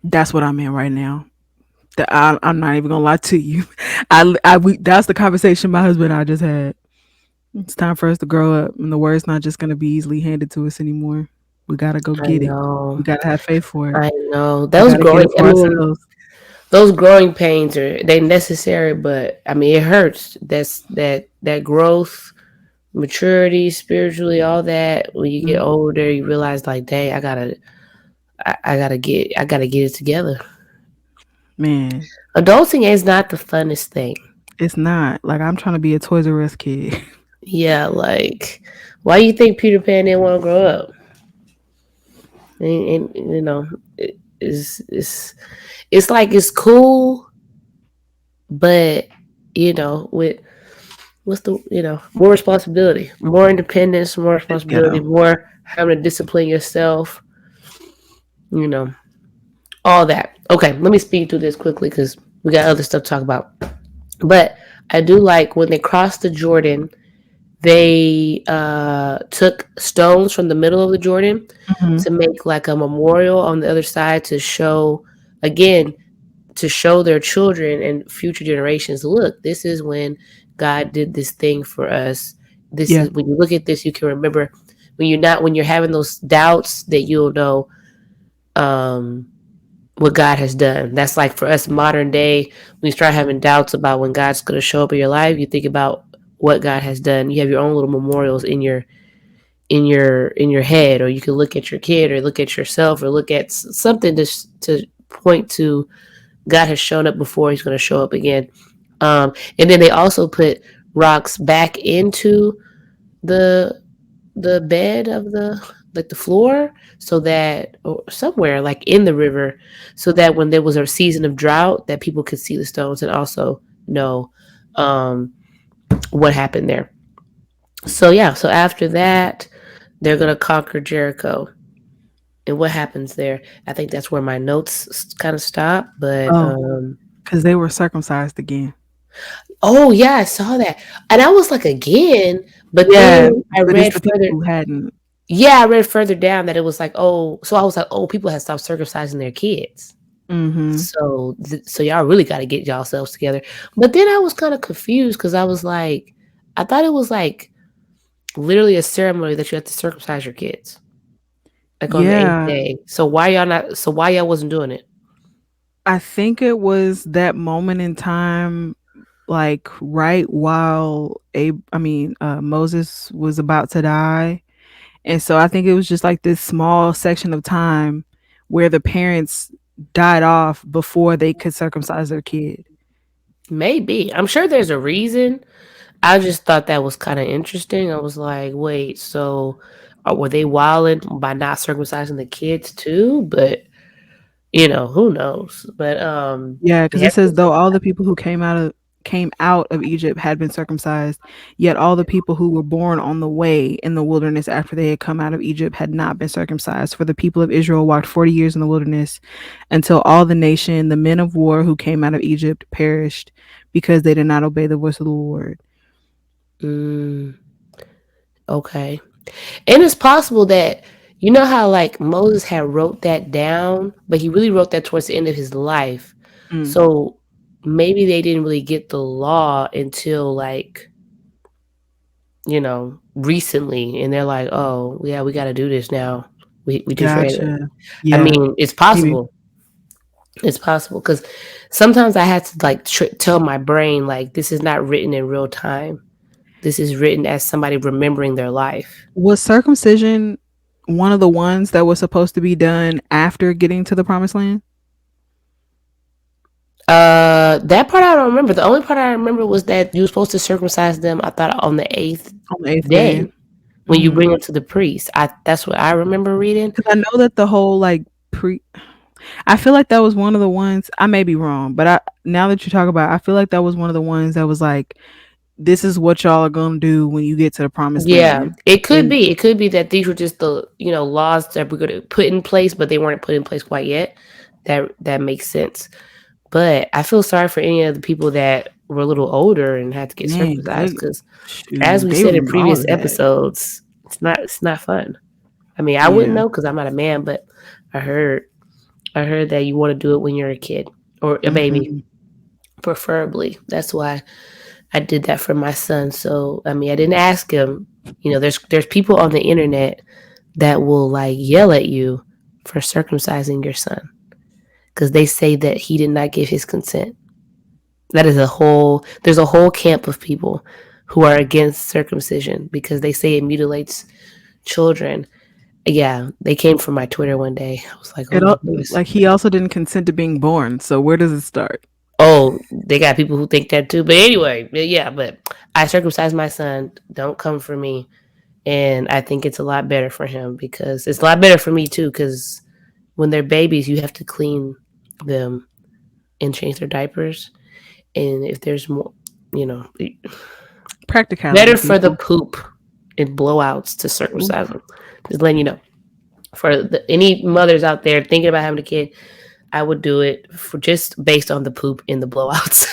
That's what I'm in right now. I'm not even gonna lie to you. That's the conversation my husband and I just had. It's time for us to grow up, and the word's not just gonna be easily handed to us anymore. We gotta go I get it. We know. gotta have faith for it. I know. We Those gotta get growing it I for mean, ourselves. those growing pains they necessary, but I mean it hurts. That growth, maturity, spiritually, all that. When you get Mm, older, you realize like, dang, I gotta get it together. Man, Adulting is not the funnest thing. it's not. Like, I'm trying to be a Toys R Us kid. Yeah, like, why do you think Peter Pan didn't want to grow up? And you know, it's like it's cool, but with what's the more responsibility, more independence, more responsibility, Ghetto. more having to discipline yourself, you know, all that. Okay, let me speed through this quickly because we got other stuff to talk about. But I do like when they crossed the Jordan, they took stones from the middle of the Jordan Mhm. to make like a memorial on the other side to show, again, to show their children and future generations, look, this is when God did this thing for us. This Yeah. is when you look at this, you can remember when you're having those doubts that you'll know um, what God has done. That's like for us modern day, when you start having doubts about when God's going to show up in your life, you think about what God has done. You have your own little memorials in your head, or you can look at your kid or look at yourself or look at something to point to God has shown up before, he's going to show up again. And then they also put rocks back into the bed of the floor, so that, or somewhere like in the river, so that when there was a season of drought, that people could see the stones and also know um, what happened there. So yeah, so after that, they're going to conquer Jericho. And what happens there? I think that's where my notes kind of stop. But Oh, because they were circumcised again. oh yeah, I saw that, and I was like, again. But Yeah, then I but it's read the people further. who hadn't. Yeah, I read further down that it was like, oh, so I was like, oh, people had stopped circumcising their kids. Mhm. So y'all really got to get yourselves together. But then I was kind of confused because I was like, I thought it was like literally a ceremony that you had to circumcise your kids, like on the eighth Yeah. day. So why y'all not? So why y'all wasn't doing it? I think it was that moment in time, like, right while Moses was about to die, and so I think it was just, like, this small section of time where the parents died off before they could circumcise their kid. Maybe, I'm sure there's a reason. I just thought that was kind of interesting. I was like, wait, so were they wilding by not circumcising the kids too? But who knows? But Yeah, because yeah, it says, "Though all the people who came out of Egypt had been circumcised, yet all the people who were born on the way in the wilderness after they had come out of Egypt had not been circumcised. For the people of Israel walked 40 years in the wilderness until all the nation, the men of war who came out of Egypt, perished because they did not obey the voice of the Lord." mm, okay. And it's possible that how like Moses had wrote that down, but he really wrote that towards the end of his life. Mm, So maybe they didn't really get the law until like recently, and they're like, oh yeah, we got to do this now. We just read it. gotcha. I Yeah, mean, it's maybe. possible. It's possible because sometimes I had to like tell my brain like this is not written in real time. This is written as somebody remembering their life. Was circumcision one of the ones that was supposed to be done after getting to the promised land? That part I don't remember. The only part I remember was that you were supposed to circumcise them. I thought on the eighth On the 8th day? day when you Mhm. bring them to the priest. That's what I remember reading. 'Cause I know that the whole, like, I feel like that was one of the ones. I may be wrong, but now that you talk about it, I feel like that was one of the ones that was like, "This is what y'all are gonna do when you get to the promised Yeah, land." it could And be. It could be that these were just the laws that we're going to put in place, but they weren't put in place quite yet. That makes sense. But I feel sorry for any of the people that were a little older and had to get man, circumcised good because, as shoot, we they said in remember all previous of that. episodes, it's not fun. I mean, I wouldn't Yeah. know because I'm not a man, but I heard I heard that you want to do it when you're a kid or a baby, Mhm. preferably. That's why I did that for my son. So I mean, I didn't ask him. There's people on the internet that will like yell at you for circumcising your son because they say that he did not give his consent. There's a whole camp of people who are against circumcision because they say it mutilates children. Yeah, they came from my Twitter one day. I was like, oh It my al- goodness. like he also didn't consent to being born. So where does it start? Oh, they got people who think that too. But anyway, yeah, but I circumcised my son. Don't come for me. And I think it's a lot better for him because it's a lot better for me too. Because when they're babies, you have to clean them and change their diapers. And if there's more, you know, Practicality, better for the people. poop and blowouts to circumcise Oof. them. Just letting you know. For any mothers out there thinking about having a kid, I would do it for just based on the poop and the blowouts.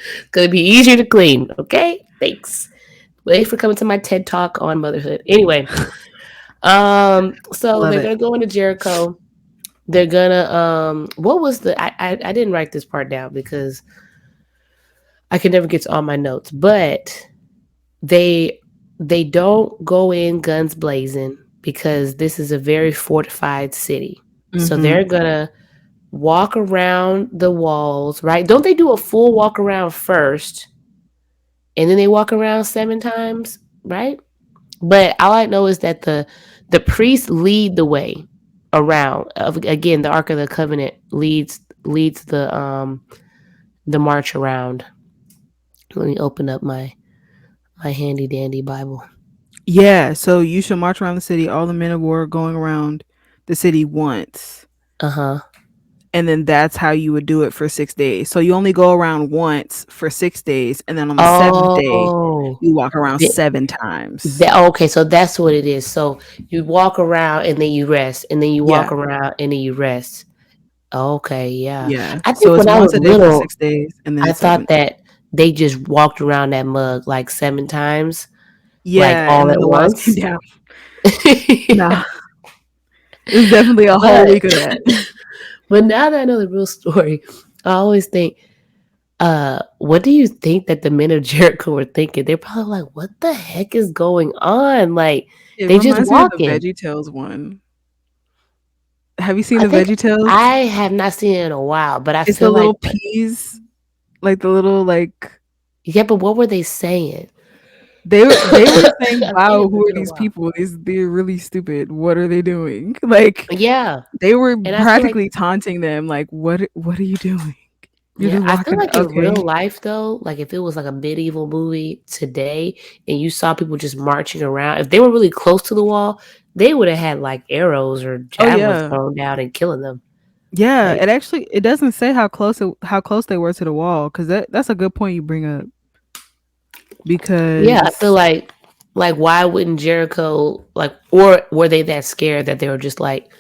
It's gonna be easier to clean. Okay, thanks. Thanks for coming to my TED talk on motherhood. Anyway, so Love they're it. gonna go into Jericho. They're gonna what was the I didn't write this part down because I could never get to all my notes, but they they don't go in guns blazing because this is a very fortified city. So Hmm. they're gonna walk around the walls, right? Don't they do a full walk around first and then they walk around 7 times, right? But all I know is that the priests lead the way around. Again, the Ark of the Covenant leads the march around. Let me open up my handy dandy Bible. Yeah. So you should march around the city. All the men of war going around the city once. Uh huh. And then that's how you would do it for 6 days. So you only go around once for 6 days, and then on the seventh day, Oh, you walk around the, 7 times. okay. So that's what it is. So you walk around and then you rest, and then you walk Yeah, around and then you rest. Okay, yeah. yeah. I So think it's when I once was a day for little, 6 days, and then I seven. thought that they just walked around that mug like 7 times, like Yeah, all and then at the walls came once. down. Yeah. Nah, it's definitely a whole But week of that. but now that I know the real story, I always think, what do you think that the men of Jericho were thinking? They're probably like, what the heck is going on? Like It they just reminds me of the walking. Veggie Tales one. Have you seen I the think Veggie Tales? I have not seen it in a while, but I It's the feel like little peas, like the little like yeah, but what were they saying? they were saying, I think "Wow, it's who are been a these while. people? They're really stupid. What are they doing?" Like Yeah. they were And I feel like practically taunting them, like, "What are you doing? You're yeah, just I feel walking." like in Okay, real life though, like if it was like a medieval movie today and you saw people just marching around, if they were really close to the wall, they would have had like arrows or oh javelins yeah, thrown down and killing them. yeah. Like, It doesn't say how close they were to the wall, because that's a good point you bring up, yeah, I feel because like why wouldn't Jericho like or were they that scared that they were just like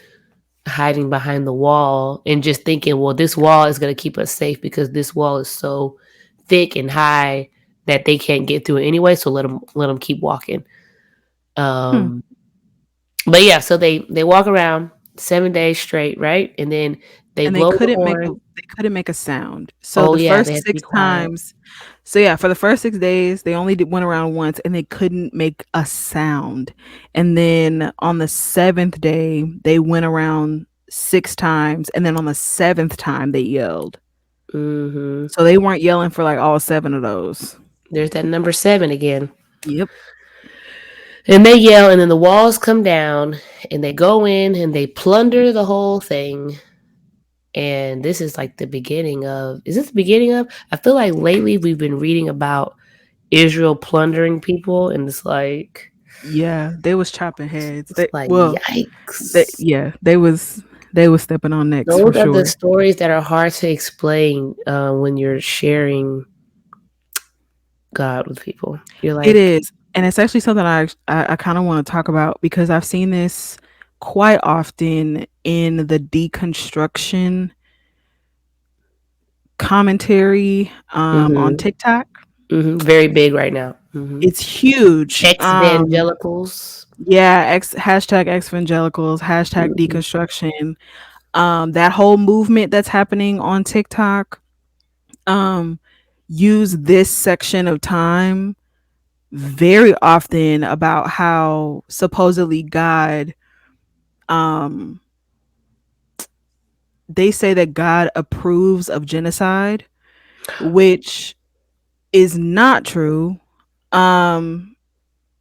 hiding behind the wall and just thinking, well, this wall is going to keep us safe because this wall is so thick and high that they can't get through it anyway. So let them keep walking. hmm, Um, but yeah, so they walk around 7 days straight, right? And then they and they blow the couldn't make a horn. they couldn't make a sound. So Oh the yeah, they first had to be six quiet. times, so yeah, for the first 6 days, they only went around once, and they couldn't make a sound. And then on the seventh day, they went around 6 times, and then on the seventh time, they yelled. Hmm. So they weren't yelling for like all seven of those. There's that number 7 again. Yep. And they yell, and then the walls come down, and they go in and they plunder the whole thing. And this is like the beginning of. Is this the beginning of? I feel like lately we've been reading about Israel plundering people, and Yeah, they was chopping heads. it's They like well, yikes. yeah, they was stepping on necks for Those are the sure. stories that are hard to explain when you're sharing God with people. You're It like, is, and it's actually something I kind of want to talk about, because I've seen this quite often in the deconstruction commentary on mm-hmm, TikTok. mm-hmm, very big right now. Mm-hmm. It's huge. Ex-evangelicals. Yeah, hashtag evangelicals, hashtag Mm-hmm, deconstruction. That whole movement that's happening on TikTok. Um, use this section of time very often about how supposedly God, um they say that God approves of genocide, which is not true. Um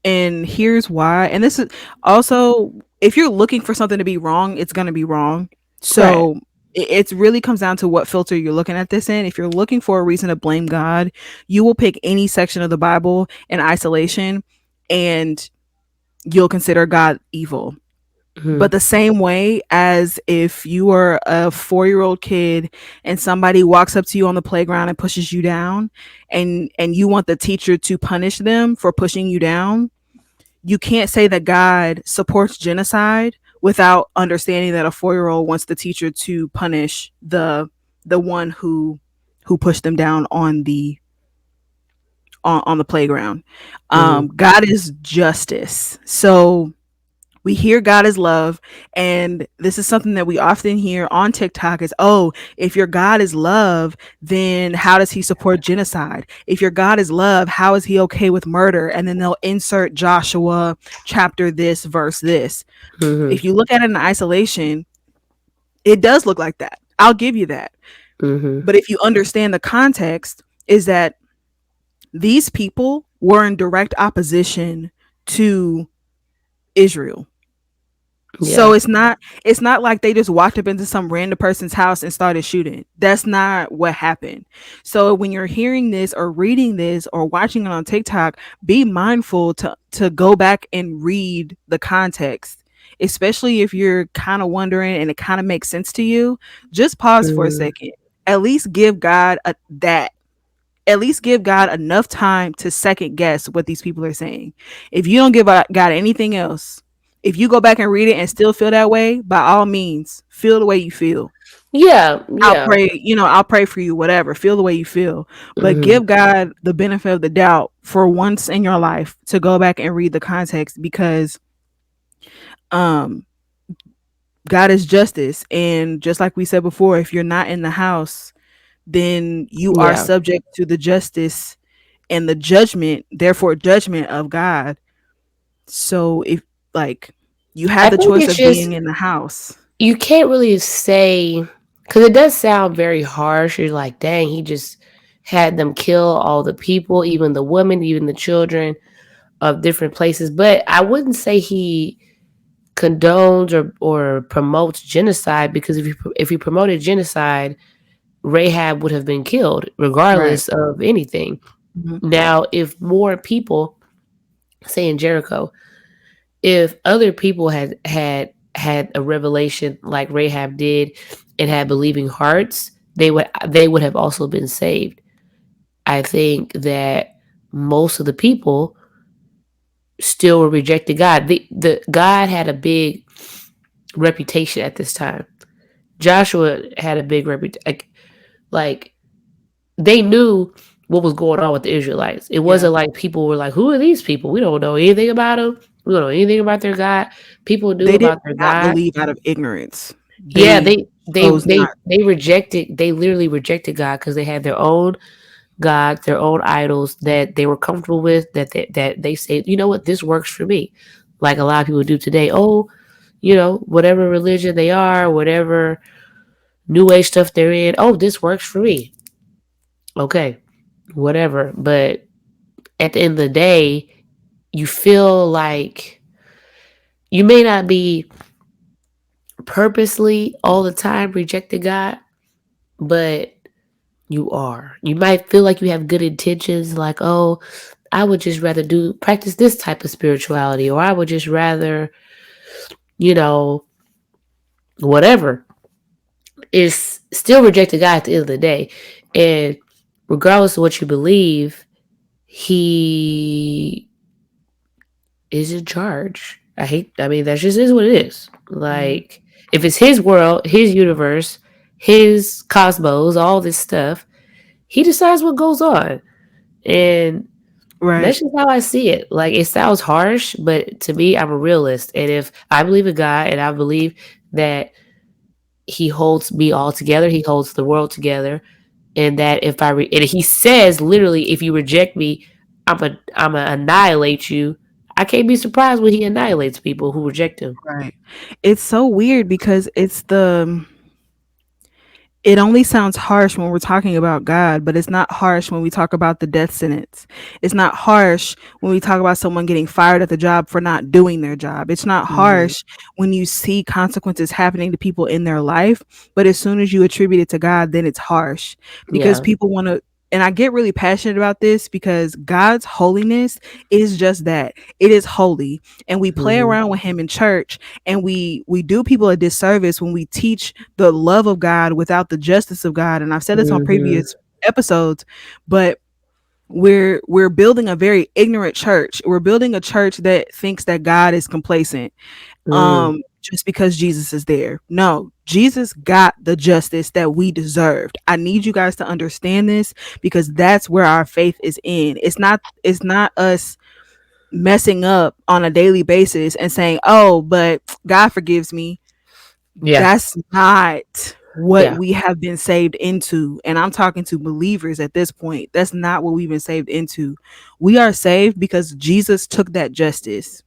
And here's why. And this is also, if you're looking for something to be wrong, it's going to be wrong. Right. So it really comes down to what filter you're looking at this in. If you're looking for a reason to blame God, you will pick any section of the Bible in isolation and you'll consider God evil. But Mhm. the same way as if you are a 4-year-old kid and somebody walks up to you on the playground and pushes you down, and you want the teacher to punish them for pushing you down, you can't say that God supports genocide without understanding that a 4-year-old wants the teacher to punish the one who pushed them down on the playground. Mhm. God is justice. So we hear God is love, and this is something that we often hear on TikTok is, oh, if your God is love, then how does he support genocide? If your God is love, how is he okay with murder? And then they'll insert Joshua chapter this, verse this. Mhm. If you look at it in isolation, it does look like that. I'll give you that. Mhm. But if you understand the context, is that these people were in direct opposition to Israel. So Yeah. it's not like they just walked up into some random person's house and started shooting. That's not what happened. So when you're hearing this or reading this or watching it on TikTok, be mindful to go back and read the context. Especially if you're kind of wondering and it kind of makes sense to you, just pause for a Mhm. second. At least give God that. At least give God enough time to second guess what these people are saying. If you don't give God anything else, if you go back and read it and still feel that way, by all means, feel the way you feel. Yeah. I'll Yeah. pray, I'll pray for you, whatever. Feel the way you feel. But Mhm. give God the benefit of the doubt for once in your life to go back and read the context because um God is justice. And just like we said before, if you're not in the house, then you are Yeah. subject to the justice and the judgment, therefore judgment of God. So if like you I have the think choice it's of just being in the house. you can't really say because it does sound very harsh. You're like, dang, he just had them kill all the people, even the women, even the children of different places. But I wouldn't say he condones or promotes genocide because if he promoted genocide, Rahab would have been killed Right. regardless of anything. Mhm. Now, if more people, say in Jericho, if other people had a revelation like Rahab did and had believing hearts, they would have also been saved. I think that most of the people still rejected God. The God had a big reputation at this time. Joshua had a big reputation. Like they knew what was going on with the Israelites. It Yeah. wasn't like people were like, "Who are these people? We don't know anything about them. We don't know anything about their God." People knew They did about their not God. believe out of ignorance. Yeah, They they chose they not. they rejected. They literally rejected God because they had their own gods, their own idols that they were comfortable with. That they say, you know what, this works for me. Like a lot of people do today. Oh, whatever religion they are, whatever new age stuff they're in. Oh, this works for me. Okay, whatever. But at the end of the day, you feel like you may not be purposely all the time rejecting God, but you are. You might feel like you have good intentions, like, oh, I would just rather practice this type of spirituality, or I would just rather, you know, whatever. Is still rejecting God at the end of the day. And regardless of what you believe, He is in charge. I mean, that just is what it is. Mhm. Like, if it's his world, his universe, his cosmos, all this stuff, he decides what goes on. And Right. that's just how I see it. Like, it sounds harsh, but to me, I'm a realist. And if I believe in God and I believe that he holds me all together, he holds the world together, and that and he says literally, if you reject me, I'm a annihilate you. I can't be surprised when he annihilates people who reject him. Right. It's so weird because it only sounds harsh when we're talking about God, but it's not harsh when we talk about the death sentence. It's not harsh when we talk about someone getting fired at the job for not doing their job. It's not Mhm. harsh when you see consequences happening to people in their life, but as soon as you attribute it to God, then it's harsh because Yeah. people want to. And I get really passionate about this because God's holiness is just that. It is holy. And we play Mhm. around with him in church, and we do people a disservice when we teach the love of God without the justice of God. And I've said this on Mhm. previous episodes, but we're building a very ignorant church. We're building a church that thinks that God is complacent Mm. just because Jesus is there. No, Jesus got the justice that we deserved. I need you guys to understand this because that's where our faith is in. It's not us messing up on a daily basis and saying, "Oh, but God forgives me." Yeah. That's not what Yeah. we have been saved into. And I'm talking to believers at this point. That's not what we've been saved into. We are saved because Jesus took that justice.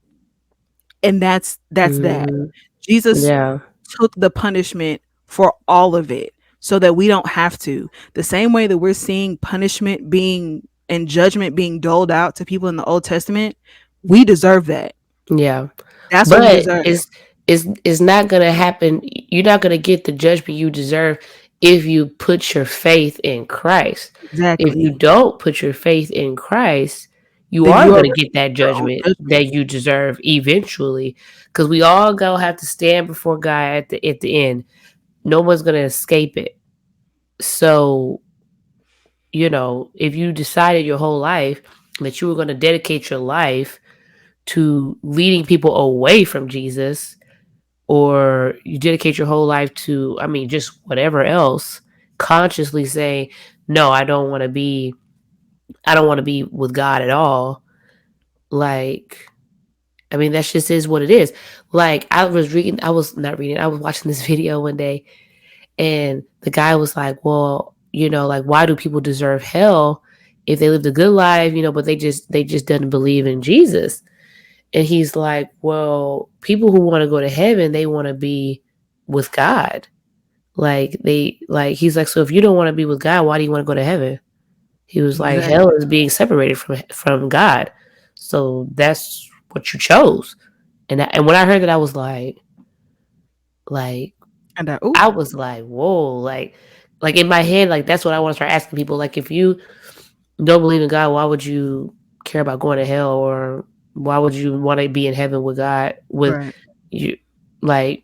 And that's that. Mhm. Jesus Yeah. took the punishment for all of it so that we don't have to. The same way that we're seeing punishment being and judgment being doled out to people in the Old Testament, we deserve that. Yeah. That's what we But deserve. it's not gonna happen. You're not gonna get the judgment you deserve if you put your faith in Christ. If you Exactly. don't put your faith in Christ, you Then are you are gonna get that your own judgment judgment. that you deserve eventually. Because we all gonna have to stand before God at the end. No one's gonna escape it. So, if you decided your whole life that you were gonna dedicate your life to leading people away from Jesus, or you dedicate your whole life to, I mean, just whatever else, consciously say, no, I don't want to be with God at all. Like, I mean, that just is what it is. Like, I was not reading, I was watching this video one day, and the guy was like, well, like, why do people deserve hell if they lived a good life, but they just didn't believe in Jesus? And he's like, well, people who want to go to heaven, they want to be with God. He's like, so if you don't want to be with God, why do you want to go to heaven? He was like, hell Exactly. is being separated from God. So that's what you chose. And when I heard that, like And I, ooh, I was like, whoa, like in my head, like that's what I want to start asking people. Like, if you don't believe in God, why would you care about going to hell, or why would you want to be in heaven with God with right. you? Like,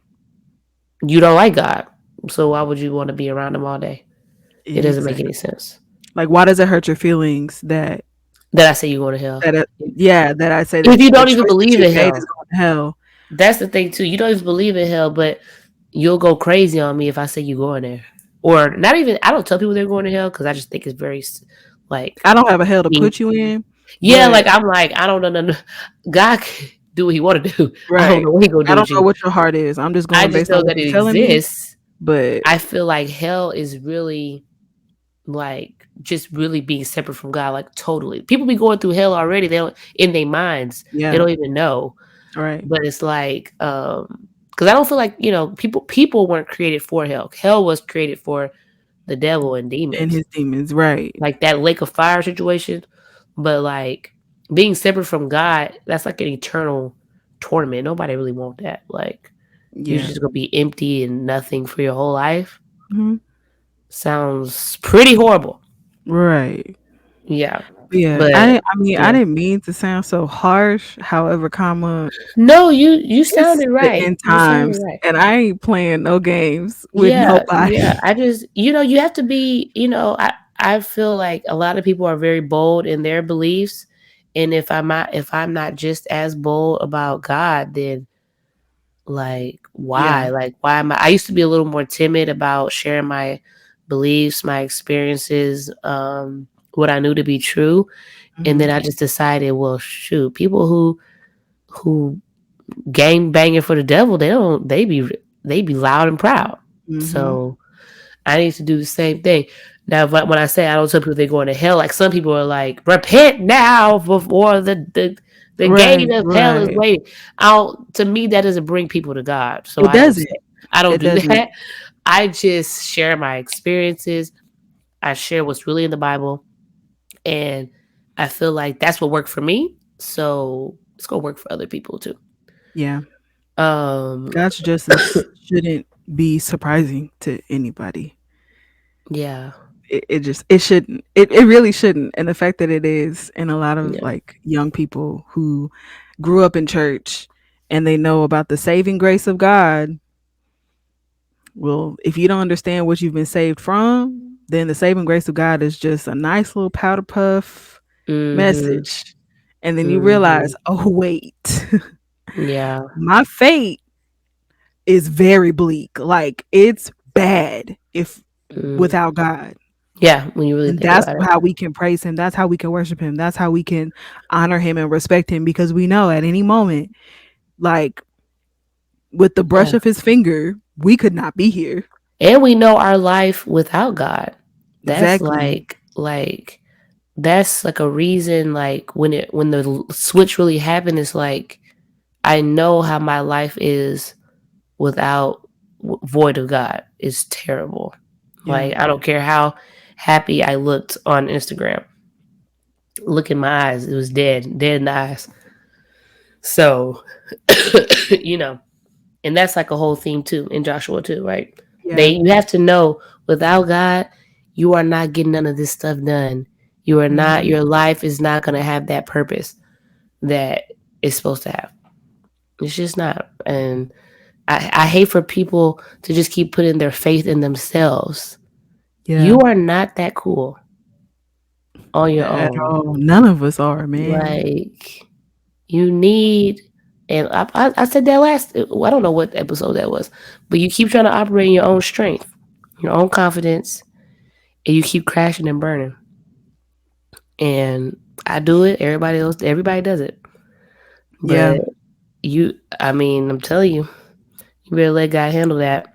you don't like God, so why would you want to be around him all day? It doesn't make Exactly. any sense. Like, why does it hurt your feelings that That I say you go to hell. yeah, that I say If that you the don't even choice that believe you in made is hell, going to hell? that's the thing too. You don't even believe in hell, but you'll go crazy on me if I say you going there. Or not even. I don't tell people they're going to hell because I just think it's very like I don't have a hell to mean. put you in, Yeah, but like I'm like I don't know. No, no. God can do what He want to do. I don't right. know what He gonna I do don't with know you. what your heart is. I'm just I going just based on know what that you're it telling me, exists. but I feel like hell is really like just really being separate from God, like totally. People be going through hell already. They don't in their minds. They yeah, don't even know. right. But it's like, because I don't feel like people weren't created for hell. Hell was created for the devil and And demons, his demons, right. like that lake of fire situation. But like being separate from God, that's like an eternal torment. Nobody really want that. Like you're Yeah. just gonna be empty and nothing for your whole life. Mhm. Sounds pretty horrible. Right. Yeah, Yeah. but I yeah. didn't mean to sound so harsh. However, comma, No, you it's sounded the right. end You sounded times, right. and I ain't playing no games with Yeah, nobody. yeah. I just, you have to be, I feel like a lot of people are very bold in their beliefs, and if I'm not just as bold about God, then like Yeah. why? Like why am I used to be a little more timid about sharing my beliefs, my experiences, what I knew to be true, and then Mhm. I just decided, well, shoot, people who gang banging for the devil, they be loud and proud. Mhm. So I need to do the same thing. Now, when I say I don't tell people they're going to hell, like some people are like, repent now before the gate Right, of hell is right. waiting. To me, that doesn't bring people to God. So It I don't doesn't. say, I don't It do doesn't. that. I just share my experiences. I share what's really in the Bible, and I feel like that's what worked for me. So it's gonna work for other people too. Yeah. Um, God's justice shouldn't be surprising to anybody. yeah, It just it shouldn't. It really shouldn't. And the fact that it is, and a lot of yeah, like young people who grew up in church and they know about the saving grace of God. Well, if you don't understand what you've been saved from, then the saving grace of God is just a nice little powder puff mm-hmm, message. And then you mm-hmm, realize, oh wait, yeah, my fate is very bleak. Like it's bad if mm, without God. yeah. When you really And think that's about it, how we can praise him. That's how we can worship him. That's how we can honor him and respect him because we know at any moment, like with the brush yeah. of his finger, we could not be here. And we know our life without God. That's Exactly. that's like a reason. Like when the switch really happened, it's like I know how my life is without void of God. It's terrible. Yeah. Like I don't care how happy I looked on Instagram. Look in my eyes, it was dead in the eyes. So you know, and that's like a whole theme too in Joshua too, right? Yeah. You have to know without God, you are not getting none of this stuff done. You are not. Mhm. Your life is not going to have that purpose that it's supposed to have. It's just not. And I hate for people to just keep putting their faith in themselves. Yeah. You are not that cool on your At own. all. None of us are, man. Like you need, and I said that last. I don't know what episode that was, but you keep trying to operate in your own strength, your own confidence, and you keep crashing and burning. And I do it. Everybody does it. Yeah. But I mean, I'm telling you, you better let God handle that.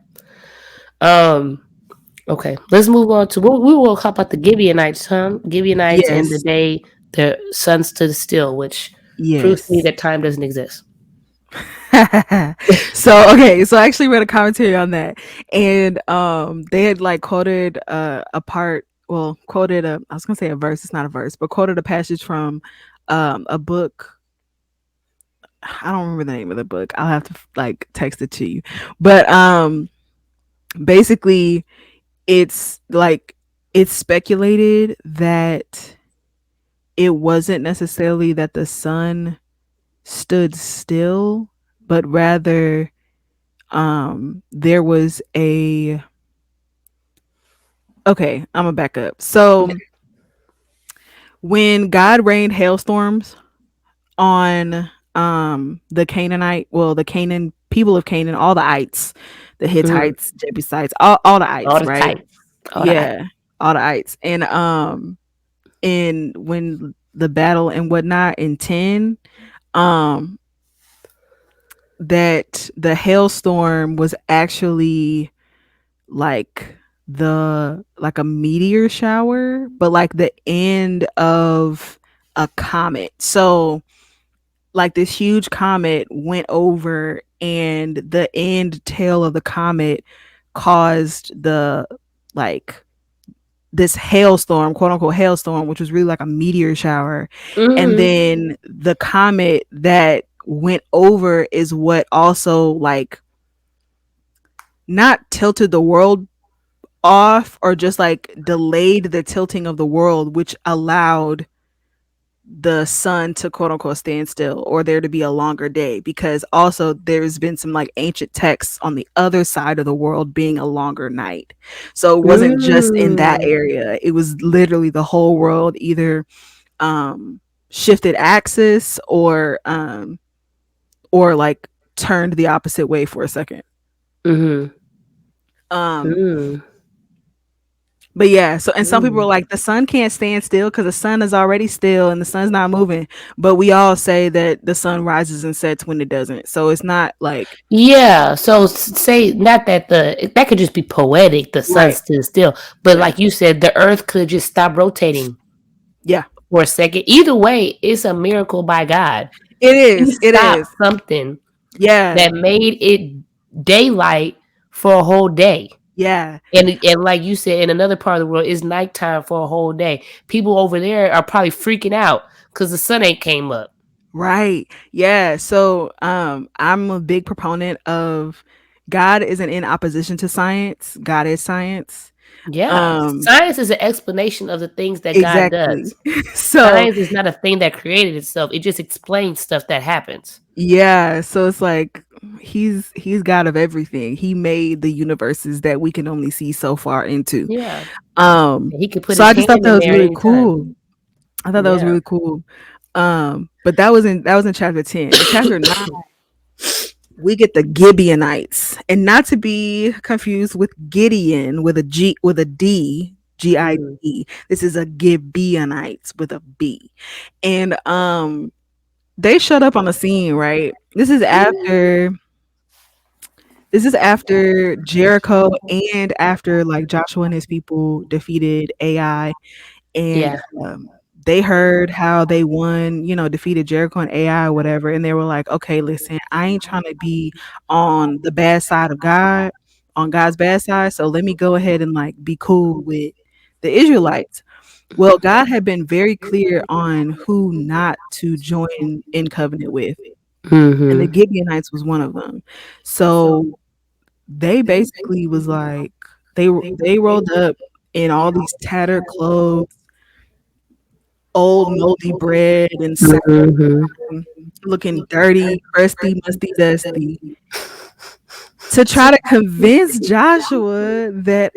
Um, okay, let's move on to we will talk about the Gibeonites, huh? Gibeonites and the Yes. day the sun stood still, which proves to me Yes. that time doesn't exist. So okay, so I actually read a commentary on that, and they had like quoted a part, well, quoted a, I was gonna say a verse, it's not a verse, but quoted a passage from a book. I don't remember the name of the book. I'll have to like text it to you, but basically it's like it's speculated that it wasn't necessarily that the sun stood still, but rather there was a, okay, I'm gonna back up. So when God rained hailstorms on the Canaanite, well, the Canaan people of Canaan, all the ites, the Mm, Hittites, Jebusites, all the all ites, the right? time, all the Yeah, all the ites. And when the battle and whatnot in 10, um that the hailstorm was actually like like a meteor shower, but like the end of a comet. So like this huge comet went over, and the end tail of the comet caused the like this hailstorm, quote unquote hailstorm, which was really like a meteor shower. And mm-hmm, then the comet that went over is what also like not tilted the world off, or just like delayed the tilting of the world, which allowed the sun to quote unquote stand still, or there to be a longer day, because also there's been some like ancient texts on the other side of the world being a longer night. So it wasn't just in that mm, area, it was literally the whole world either um shifted axis, or like turned the opposite way for a second. mm-hmm, um mm, But yeah, so and some people are mm. like the sun can't stand still because the sun is already still and the sun's not moving. But we all say that the sun rises and sets when it doesn't. So it's not like Yeah, so say not that that could just be poetic. The sun right. stood still, but Yeah. like you said, the Earth could just stop rotating Yeah. for a second. Either way, it's a miracle by God. It He is. It stopped is. something Yeah. that made it daylight for a whole day. Yeah. And like you said, in another part of the world, it's nighttime for a whole day. People over there are probably freaking out because the sun ain't came up. Right. Yeah. So I'm a big proponent of God isn't in opposition to science. God is science. Yeah, Um science is an explanation of the things that God exactly. does. So Science is not a thing that created itself. It just explains stuff that happens. yeah, so it's like he's God of everything. He made the universes that we can only see so far into. Yeah, Um and he could put so his I just hand thought that in was there really anytime. cool. I thought that was Yeah. really cool. But that was in chapter 10. In chapter 9, we get the Gibeonites. And not to be confused with Gideon with a G with a D, Mhm. Gide. This is a Gibeonites with a B. And they showed up on the scene, right? This is after Jericho and after like Joshua and his people defeated AI, and Yeah. they heard how they won, defeated Jericho and AI or whatever, and they were like, okay, listen, I ain't trying to be on the bad side of God, on God's bad side, so let me go ahead and like be cool with the Israelites. Well, God had been very clear on who not to join in covenant with, and the Mhm. Gibeonites was one of them. So they basically was like they rolled up in all these tattered clothes, old moldy bread and Mhm. saffron, looking dirty, crusty, musty, dusty, to try to convince Joshua that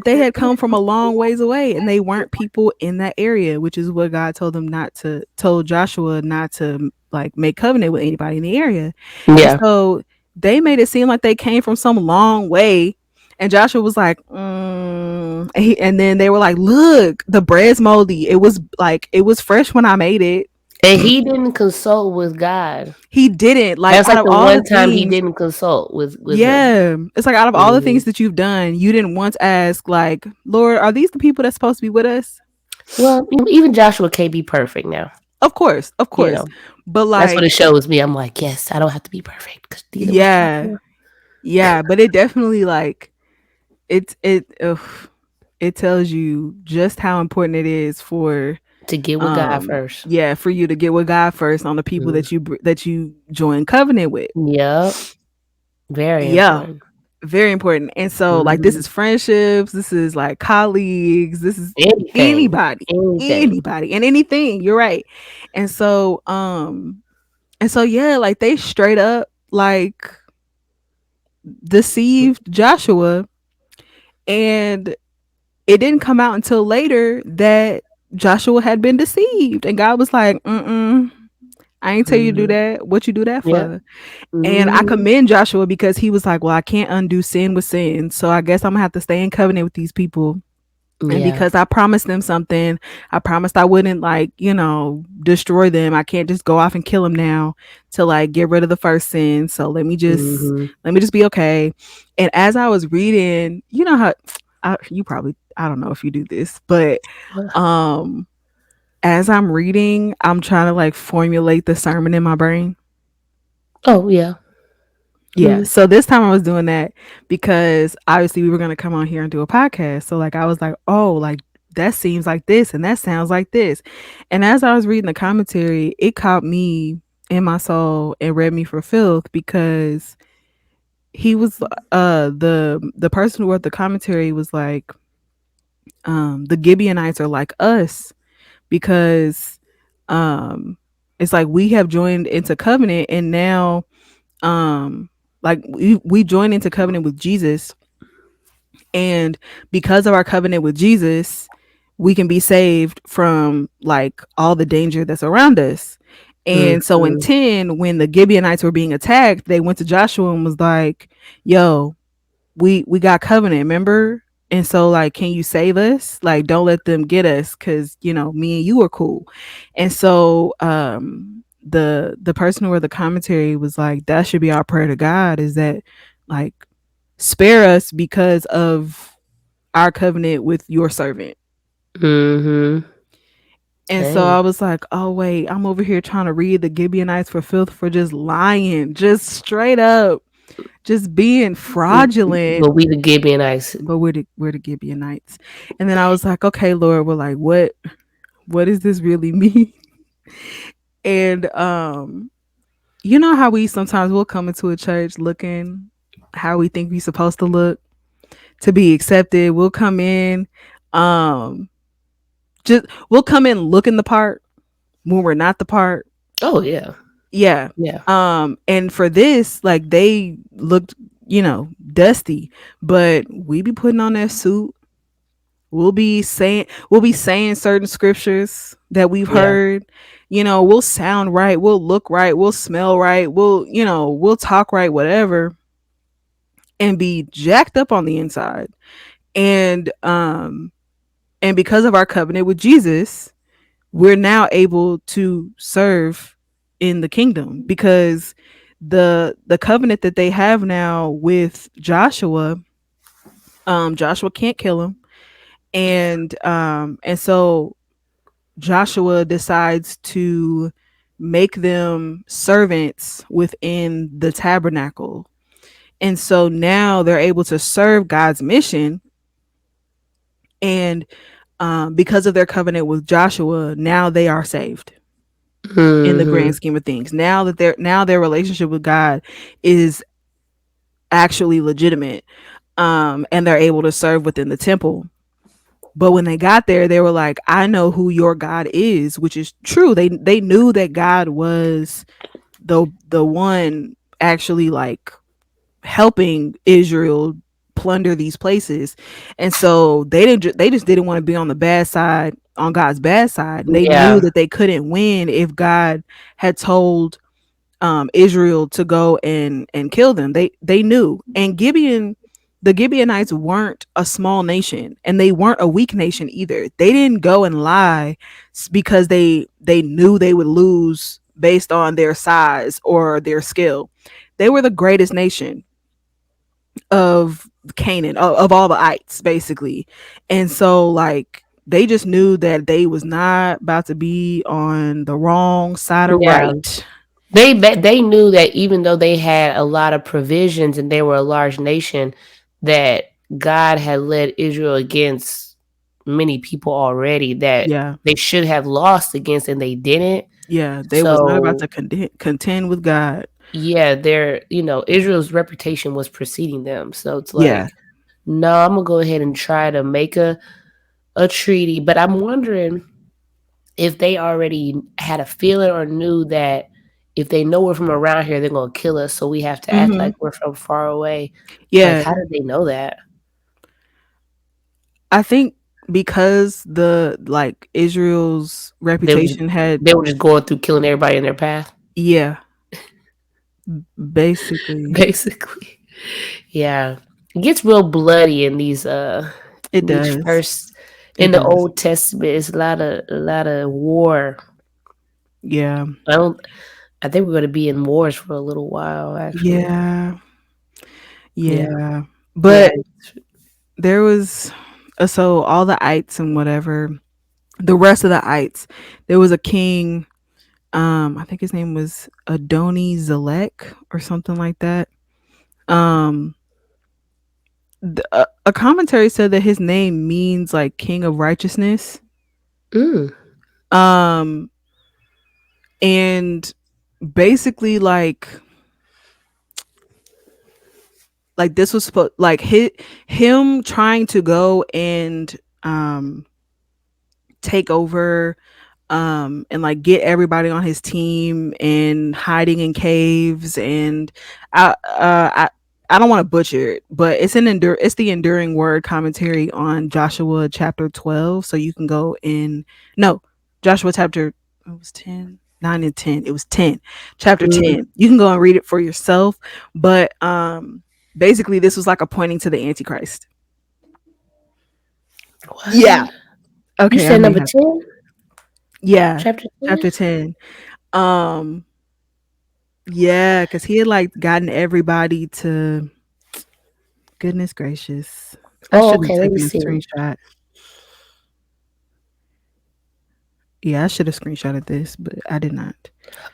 they had come from a long ways away and they weren't people in that area, which is what God told Joshua not to like make covenant with anybody in the area. And Yeah. so they made it seem like they came from some long way. And Joshua was like, and then they were like, look, the bread's moldy. It was fresh when I made it. And he didn't consult with God. He didn't, like, That's out like of the all the one time he things. didn't consult with him. Yeah, it's like out of all the things Mhm. that you've done, you didn't once ask, like, Lord, are these the people that's supposed to be with us? Well, even Joshua can't be perfect now. Of You course, know, but that's what like, it shows me. I'm like, yes, I don't have to be perfect because neither was yeah, Joshua. yeah, but it definitely like it tells you just how important it is for To get with God first. yeah, for you to get with God first on the people Mm. that you join covenant with. Yep. Very Yeah, important. very important. And so like this Mhm. is friendships, this is like colleagues, this is Anything. anybody, Anything. anybody and anything. You're right. And so yeah, like they straight up like deceived Joshua, and it didn't come out until later that Joshua had been deceived, and God was like, I ain't tell you to do Mhm. that. What you do that Yep. for? And I Mhm. commend Joshua because he was like, well, I can't undo sin with sin. So I guess I'm gonna have to stay in covenant with these people. And Yeah. because I promised them something, I promised I wouldn't like, destroy them. I can't just go off and kill them now to like get rid of the first sin. So Mhm. let me just be okay. And as I was reading, you know how I don't know if you do this, but um as I'm reading, I'm trying to like formulate the sermon in my brain. Oh, yeah. Yeah. Mhm. So this time I was doing that because obviously we were going to come on here and do a podcast. So like I was like, oh, like that seems like this and that sounds like this. And as I was reading the commentary, it caught me in my soul and read me for filth because he was the person who wrote the commentary was like, the Gibeonites are like us because it's like we have joined into covenant, and now like we join into covenant with Jesus, and because of our covenant with Jesus, we can be saved from like all the danger that's around us. And so in Mhm. 10, when the Gibeonites were being attacked, they went to Joshua and was like, yo, we got covenant, remember? And so like, can you save us? Like, don't let them get us, because me and you are cool. And so the person who wrote the commentary was like, that should be our prayer to God, is that like, spare us because of our covenant with your servant. Mhm. And so I Hey. was like, oh wait, I'm over here trying to read the Gibeonites for filth for just lying, just straight up. just being fraudulent. But we the Gibeonites. But we're the Gibeonites. And then I was like, okay, Lord, we're like, what does this really mean? And you know how we sometimes will come into a church looking how we think we supposed to look to be accepted. We'll come in, um, just we'll come in looking the part when we're not the part. Oh yeah, Yeah. yeah, And for this, like they looked, dusty, but we be putting on that suit. We'll be saying certain scriptures that we've yeah. heard. We'll sound right, we'll look right, we'll smell right, we'll talk right, whatever, and be jacked up on the inside. And because of our covenant with Jesus, we're now able to serve in the kingdom, because the covenant that they have now with Joshua, Joshua can't kill him. And so Joshua decides to make them servants within the tabernacle. And so now they're able to serve God's mission. And because of their covenant with Joshua, now they are saved in the Hmm. grand scheme of things. Now their relationship with God is actually legitimate. And they're able to serve within the temple. But when they got there, they were like, I know who your God is, which is true. They knew that God was the one actually like helping Israel plunder these places. And so they just didn't want to be on the bad side, on God's bad side. And they knew Yeah, that they couldn't win if God had told Israel to go and kill them. They knew. And the Gibeonites weren't a small nation, and they weren't a weak nation either. They didn't go and lie because they knew they would lose based on their size or their skill. They were the greatest nation of Canaan, of all the ites, basically. And so like they just knew that they was not about to be on the wrong side of yeah. right. They knew that even though they had a lot of provisions and they were a large nation, that God had led Israel against many people already that Yeah. they should have lost against, and they didn't. Yeah, they was not about So to contend with God. yeah, Israel's reputation was preceding them. So it's Yeah. like, no, I'm gonna go ahead and try to make a treaty. But I'm wondering if they already had a feeling or knew that if they know we're from around here, they're gonna kill us. So we have to act like Mhm. we're from far away. Like, Yeah, how did they know that? I think because the like Israel's They were just, reputation had, they were just going through killing everybody in their path, yeah, basically. basically. Yeah, it gets real bloody in It these does. first in It the does. Old Testament. It's a lot of war. Yeah. I don't. I think we're going to be in wars for a little while, actually. Yeah. Yeah, Yeah. yeah. But there was so all the ites and whatever, the rest of the ites, there was a king, I think his name was Adoni Zelek or something like that. Um a commentary said that his name means like king of righteousness. Mm, Um and basically like this was supposed like him trying to go and take over, and like get everybody on his team and hiding in caves. And I don't want to butcher it, but it's the enduring word commentary on Joshua chapter 12. So you can go in, no, Joshua chapter, it was 10, 9 and 10. It was 10, chapter mm. 10. You can go and read it for yourself. But basically this was like a pointing to the Antichrist. Yeah. What? You Okay, I said may number have, 10? yeah, Chapter 10? chapter 10. Um yeah, because he had like gotten everybody to, goodness gracious. I Oh, should have okay. Let me taken a see. screenshot. Yeah, I should have screenshotted this, but I did not.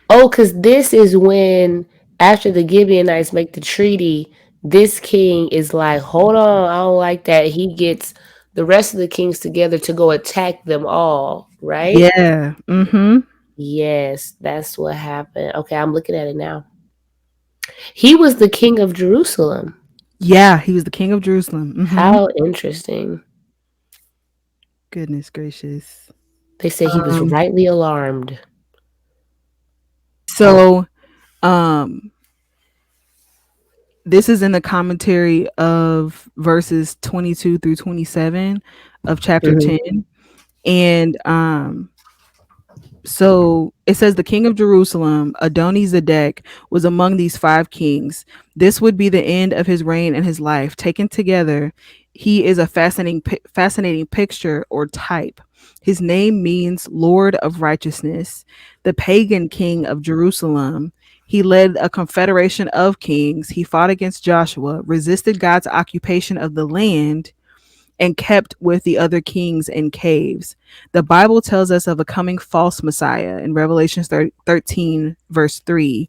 Oh, because this is when after the Gibeonites make the treaty, this king is like, hold on, I don't like that. He gets the rest of the kings together to go attack them all, right? Yeah. Mm-hmm. Yes, that's what happened. Okay, I'm looking at it now. He was the king of Jerusalem. Yeah, he was the king of Jerusalem. Mm-hmm. How interesting. Goodness gracious. They say he was Um, rightly alarmed. so um this is in the commentary of verses 22 through 27 of chapter Mhm. 10. And so it says the king of Jerusalem, Adoni-Zedek, was among these five kings. This would be the end of his reign and his life. Taken together, he is a fascinating picture or type. His name means Lord of Righteousness, the pagan king of Jerusalem. He led a confederation of kings. He fought against Joshua, resisted God's occupation of the land, and kept with the other kings in caves. The Bible tells us of a coming false Messiah in Revelation 13, verse 3,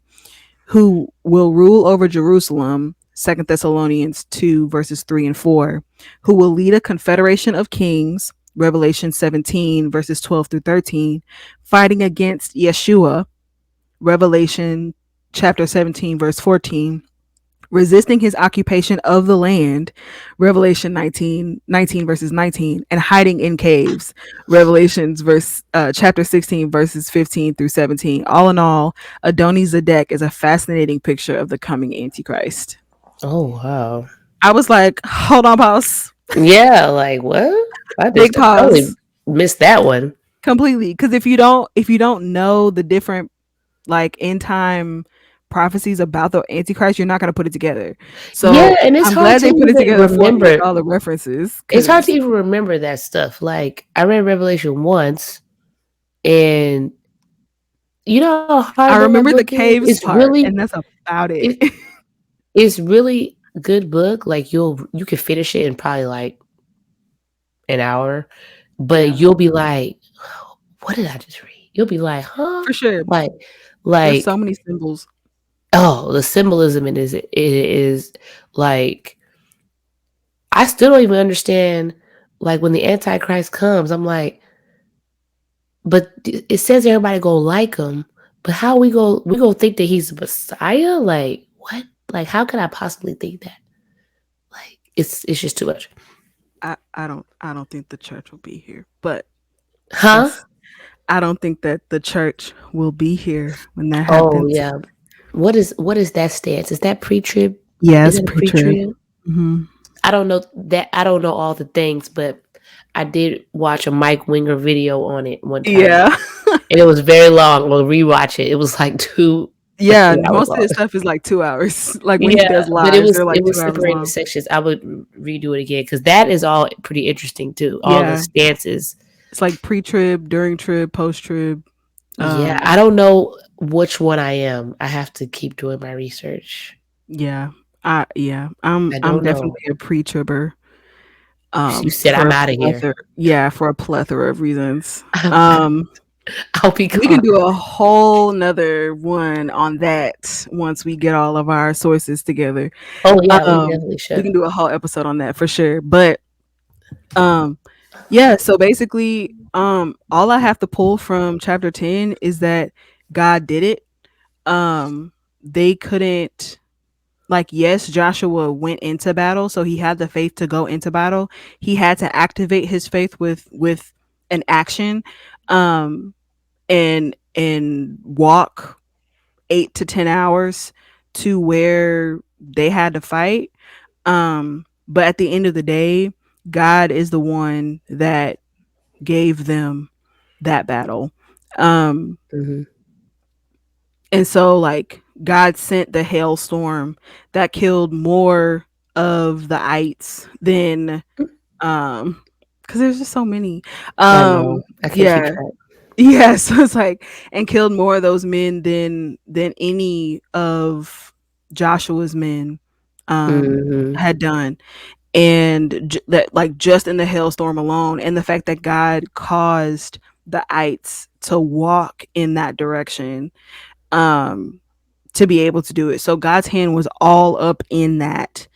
who will rule over Jerusalem, 2 Thessalonians 2, verses 3 and 4, who will lead a confederation of kings, Revelation 17, verses 12 through 13, fighting against Yeshua, Revelation chapter 17, verse 14, resisting his occupation of the land, Revelation 19 verses 19, and hiding in caves, Revelations chapter 16 verses 15 through 17. All in all, Adoni-Zedek is a fascinating picture of the coming Antichrist. Oh wow. I was like, hold on, pause. Yeah, like what? I Big just totally pause. missed that one. Completely. Because if you don't know the different like end time prophecies about the Antichrist, you're not going to put it together. Yeah, So and it's I'm hard glad to they put it even together for me with remember. all the references. It's hard to Because even remember that stuff. Like I read Revelation once, and you know how hard I that book remember the is. caves part, and that's about it. It's really good book. Like you can finish it in probably like an hour, but Yeah, you'll be like, what did I just read? You'll be like, huh? for sure. Like There's so like many symbols. oh, the symbolism in it is like I still don't even understand. Like when the Antichrist comes, I'm like, but it says everybody gonna like him. But how we gonna think that he's a Messiah? Like what? Like how could I possibly think that? Like it's just too much. I don't think the church will be here, but Huh? that's I don't think that the church will be here when that Oh happens. yeah. What is that stance? Is that pre-trib? Is Yes, that a pre-trib. pre-trib? Hmm. I don't know that. I don't know all the things, but I did watch a Mike Winger video on it one time, Yeah. and it was very long. We'll rewatch it. It was like Yeah, 2 hours most of long. his stuff is like 2 hours. Like when he Yeah, does but it lives, was they're like it two was hours separated long. sections. I would redo it again because that is all pretty interesting too. All the Yeah. stances. It's like pre-trib, during trib, post-trib. Yeah, I don't know which one I am. I have to keep doing my research. Yeah. Yeah. I I'm don't know. definitely a pre-tribber. You said For I'm a out of here. plethora, yeah, for a plethora of reasons. I'll be We can gone. do a whole nother one on that once we get all of our sources together. Oh yeah, we Um, definitely we should. can do a whole episode on that for sure. But um, yeah, so basically, all I have to pull from chapter 10 is that God did it. They couldn't, like, yes, Joshua went into battle, so he had the faith to go into battle. He had to activate his faith with an action, um, and walk 8 to 10 hours to where they had to fight. But at the end of the day, God is the one that gave them that battle. Um, Mhm. and so like God sent the hailstorm that killed more of the ites than because there's just so many. I know. I can't keep Yeah. track. Yeah, so it's like and killed more of those men than any of Joshua's men Mhm. had done. And that like just in the hailstorm alone, and the fact that God caused the ites to walk in that direction, um to be able to do it. So God's hand was all up in that.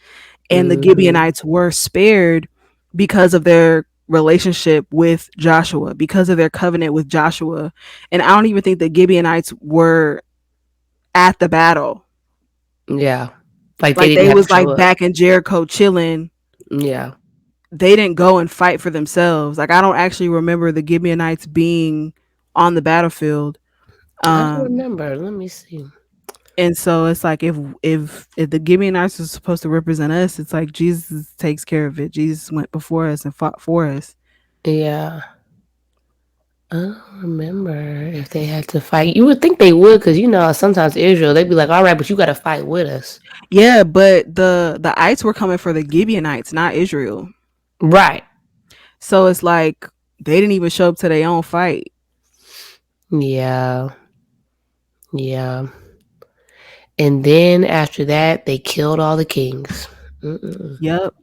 And the Mhm. Gibeonites were spared because of their relationship with Joshua, because of their covenant with Joshua. And I don't even think the Gibeonites were at the battle. Yeah. Like, they Like didn't they have to was show like up. back in Jericho chilling. Yeah. They didn't go and fight for themselves. Like I don't actually remember the Gibeonites being on the battlefield. I don't Um remember. Let me see. and so it's like if the Gibeonites are supposed to represent us, it's like Jesus takes care of it. Jesus went before us and fought for us. Yeah. I don't remember if they had to fight. You would think they would, because sometimes Israel, they'd be like, all right, but you got to fight with us. Yeah, but the ites were coming for the Gibeonites, not Israel. Right. So it's like they didn't even show up to their own fight. Yeah. Yeah. And then after that, they killed all the kings. Mm-mm. Yep.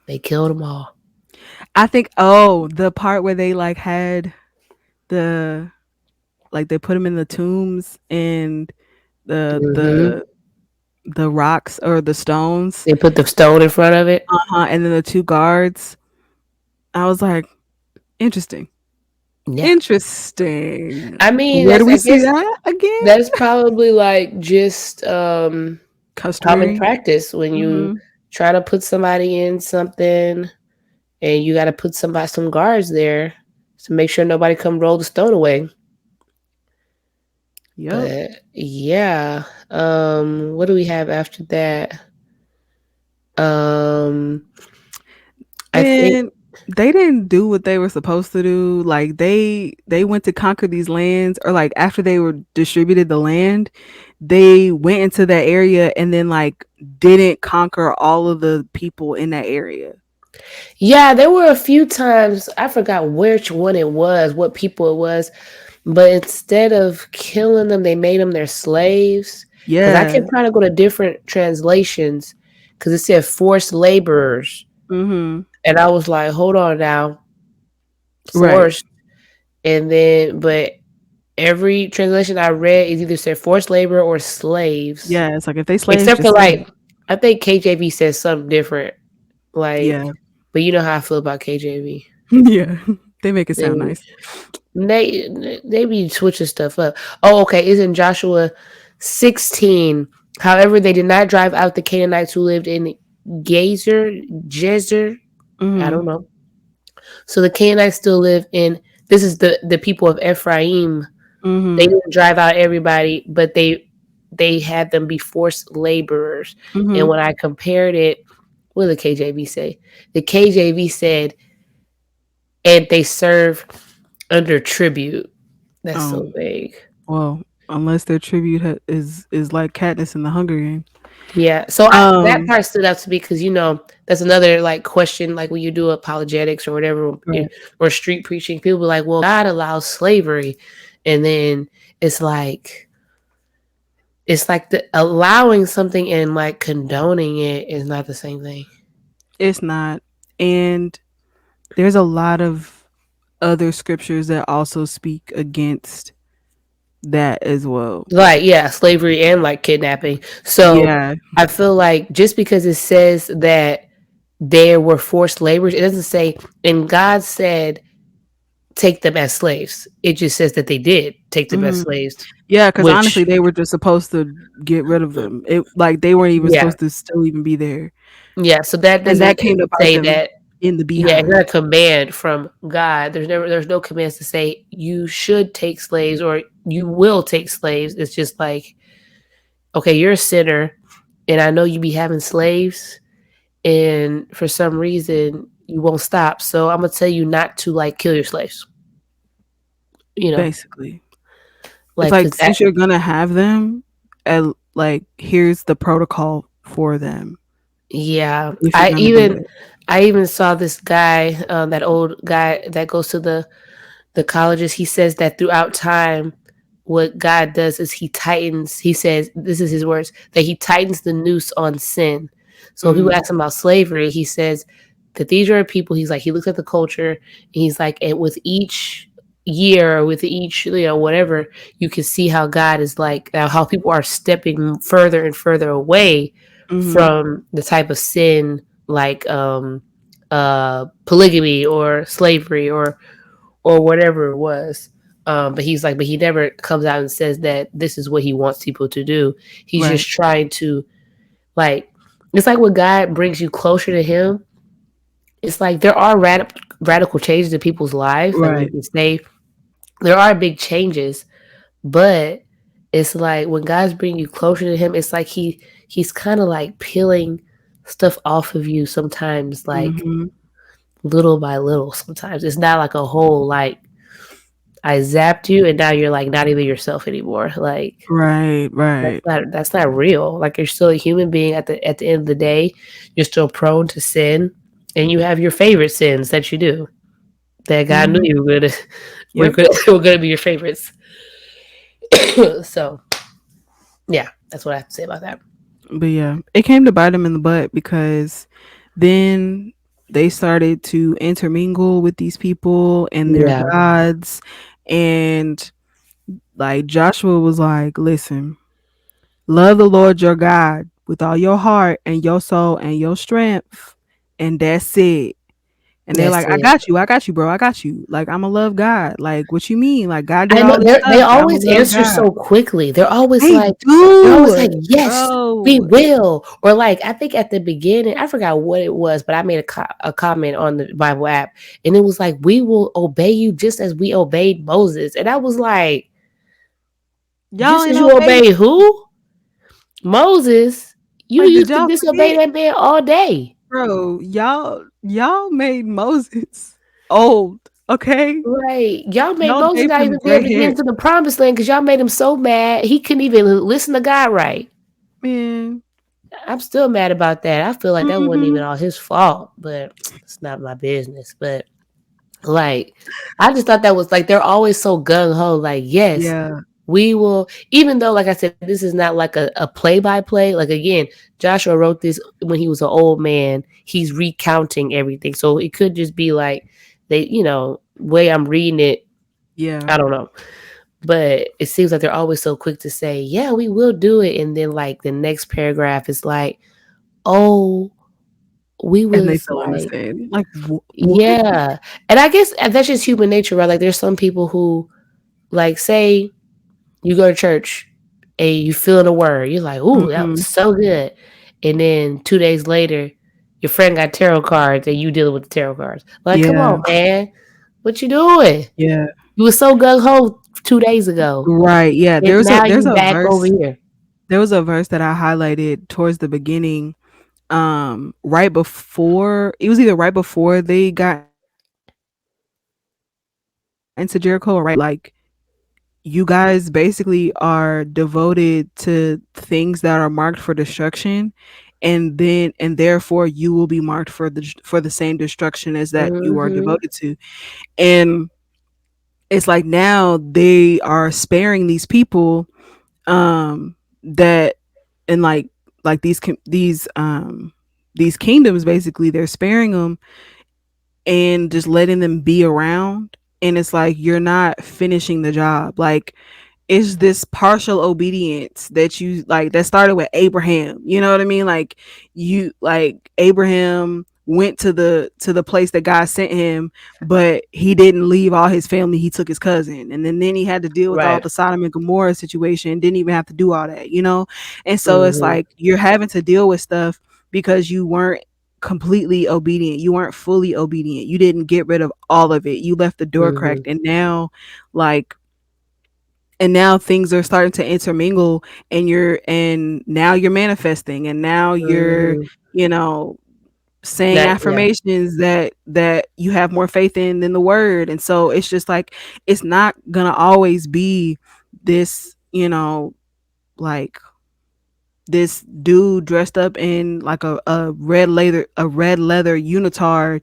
They killed them all. I think the part where they like had the like they put them in the tombs and the Hmm. the the rocks or the stones. They put the stone in front of it. And then the two guards. I was like, interesting. Yeah. Interesting. I mean, Where do that's we I see guess that again? that's probably like just common Customary. practice when you Mm-hmm. try to put somebody in something and you got to put some guards there to make sure nobody come roll the stone away. Yep. But yeah, what do we have after that? Um, I think Man, they didn't do what they were supposed to do. Like they went to conquer these lands, or like after they were distributed the land, they went into that area and then like didn't conquer all of the people in that area. yeah, there were a few times I forgot which one it was, what people it was, but instead of killing them, they made them their slaves. Because I Yeah. kept trying to go to different translations because it said forced laborers, Mhm. and I was like, hold on now, Right. forced, and then but every translation I read is either said forced labor or slaves. Yeah, it's like if they slaves, Except for just say it. like I think KJV says something different. Like, Yeah. but you know how I feel about KJV. Yeah. They make it sound They nice. they be switching stuff up. Oh, okay. It's in Joshua 16. However, they did not drive out the Canaanites who lived in Jezer. I Mhm. don't know. So the Canaanites still live in. This is the people of Ephraim. They Mhm. didn't drive out everybody, but they had them be forced laborers. And Mhm. when I compared it, what did the KJV say? The KJV said, and they serve under tribute. That's Oh, so vague. well, unless their tribute is like Katniss in the Hunger Games. Yeah. So that Um, part stood out to me because that's another like question. Like when you do apologetics or whatever, right. or street preaching, people be like, "Well, God allows slavery," and then it's like the allowing something and like condoning it is not the same thing. It's not. And there's a lot of other scriptures that also speak against that as well. Like, yeah, slavery and like kidnapping. So Yeah. I feel like just because it says that there were forced laborers, it doesn't say, and God said, take them as slaves. It just says that they did take them as Mhm. slaves, Yeah, because honestly, which, they were just supposed to get rid of them. It like they weren't even yeah, supposed to still even be there, yeah. So that and doesn't that came to bite say them that, in the yeah, it's behind. not a command from God. There's no commands to say you should take slaves or you will take slaves. It's just like, okay, you're a sinner, and I know you be having slaves, and for some reason you won't stop. So I'm gonna tell you not to like kill your slaves. You know, Basically, it's like like because that, since you're gonna have them, like here's the protocol for them yeah. if you're gonna do it. I even saw this guy, that old guy that goes to the colleges. He says that throughout time, what God does is He tightens. He says this is His words that He tightens the noose on sin. So when people Mm, ask him about slavery, he says that these are people. He's like he looks at the culture and he's like, and with each year, with each, whatever, you can see how God is like, how people are stepping further and further away Mhm. from the type of sin like polygamy or slavery or whatever it was. But he's like, but he never comes out and says that this is what he wants people to do. He's Right. just trying to, like, it's like when God brings you closer to him, it's like there are radical changes in people's lives. Like we Right. can say there are big changes, but it's like when God's bringing you closer to him, it's like he's kind of like peeling stuff off of you sometimes, like Mhm. little by little. Sometimes it's not like a whole, like, I zapped you and now you're like not even yourself anymore. Like Right, right. that's not real. Like you're still a human being at the end of the day. You're still prone to sin, and you have your favorite sins that you do that God knew Mhm. you were gonna Yep. were gonna be your favorites. So yeah, that's what I have to say about that. But yeah, it came to bite them in the butt because then they started to intermingle with these people and their Yeah. gods. And like Joshua was like, listen, love the Lord your God with all your heart and your soul and your strength. And that's it. And they're That's like, it. I got you, bro. I got you. Like, I'm going to love God. Like, what you mean? Like, God did I know all this they stuff. I'm always going to love answer God. so quickly. They They're always do, like, "Yes, we bro. will." Or like, I think at the beginning, I forgot what it was, but I made a comment on the Bible app, and it was like, "We will obey you just as we obeyed Moses." And I was like, Y'all "Just ain't as you obey, obey who? Moses? You like, did used to y'all disobey forget? that man all day." Bro, y'all made Moses old, okay? Right. Y'all made Y'all Moses gave not him even be able gray to get hair. into the promised land because y'all made him so mad he couldn't even listen to God right. Man. I'm still mad about that. I feel like that wasn't even Mhm. all his fault, but it's not my business. But like, I just thought that was like, they're always so gung ho. Like, yes, Yeah. we will. Even though, like I said, this is not like a play by play. Like again, Joshua wrote this when he was an old man. He's recounting everything, so it could just be like they, way I'm reading it. Yeah. I don't know. But it seems like they're always so quick to say, yeah, we will do it. And then like the next paragraph is like, oh, we And they was fell in the like, sand. Like, what? yeah. And I guess that's just human nature, right? Like there's some people who, like, say you go to church and you feel in a word, you're like, ooh, that was Mhm. so good. And then 2 days later, your friend got tarot cards and you dealing with the tarot cards. Like, come Yeah. on, man. What you doing? Yeah. You was so gung ho 2 days ago. Right. Yeah. And now There's you a back over verse. here. There was a verse that I highlighted towards the beginning, right before it was either right before they got into Jericho or right after, like, you guys basically are devoted to things that are marked for destruction, and therefore you will be marked for the same destruction as that you are Mhm. devoted to. And it's like now they are sparing these people, that and like these kingdoms, basically they're sparing them and just letting them be around, and it's like you're not finishing the job. Like, it's this partial obedience that you like that started with Abraham. You know what I mean? Like, you like Abraham went to the place that God sent him, but he didn't leave all his family. He took his cousin, and then he had to deal with all Right. the Sodom and Gomorrah situation. Didn't even have to do all that, you know? And so it's Mhm. like you're having to deal with stuff because you weren't completely obedient. You weren't fully obedient. You didn't get rid of all of it. You left the door Mhm. cracked, like and now things are starting to intermingle, and now you're manifesting, and now you're, Mhm. you know saying That, yeah. affirmations that you have more faith in than the word. And so it's just like it's not gonna always be this, like this dude dressed up in like a red leather unitard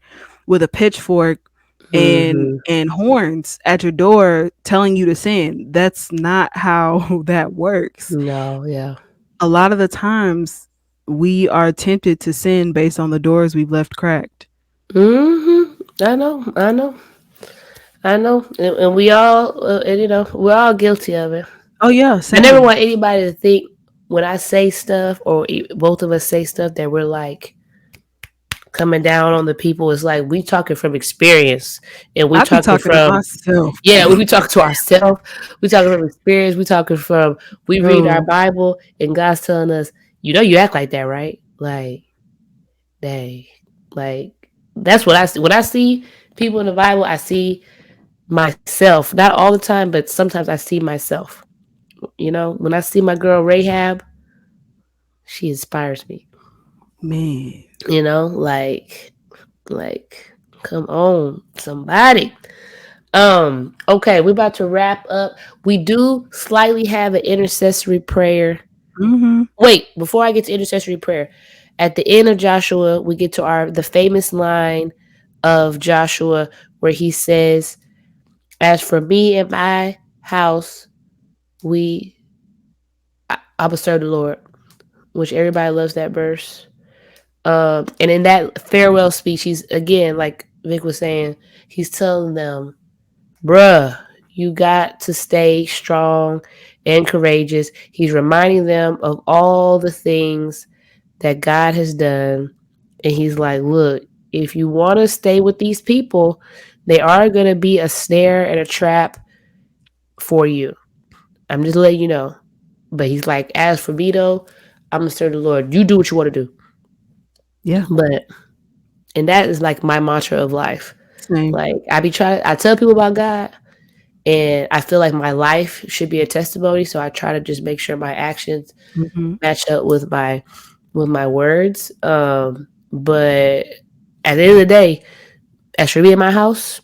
with a pitchfork Mhm. and horns at your door telling you to sin. That's not how that works. No, yeah. A lot of the times we are tempted to sin based on the doors we've left cracked. Mhm. I know. I know, and we all, and, we're all guilty of it. Oh yeah, I never same. want anybody to think when I say stuff, or both of us say stuff, that we're like coming down on the people. It's like we talking from experience, and we I be talking talking to from, myself. yeah, we be talking to ourselves. We talking from experience. We talking from, we read our Bro, Bible, and God's telling us, you act like that, right? Like, dang, like that's what I see. When I see people in the Bible, I see myself. Not all the time, but sometimes I see myself. When I see my girl Rahab, she inspires me. man. Like come on, somebody. Okay, we're about to wrap up. We do slightly have an intercessory prayer. Mm-hmm. Wait, before I get to intercessory prayer, at the end of Joshua, we get to the famous line of Joshua where he says, "As for me and my house, we I will serve the Lord," which everybody loves that verse. And in that farewell speech, he's, again, like Vic was saying, he's telling them, bruh, you got to stay strong and courageous. He's reminding them of all the things that God has done. And he's like, look, if you want to stay with these people, they are going to be a snare and a trap for you. I'm just letting you know. But he's like, as for me though, I'm going to serve the Lord. You do what you want to do. Yeah, But, and that is like my mantra of life. same. Like, I tell people about God, and I feel like my life should be a testimony. So I try to just make sure my actions Mm-hmm. match up with my words. But at the end of the day, as for me in my house,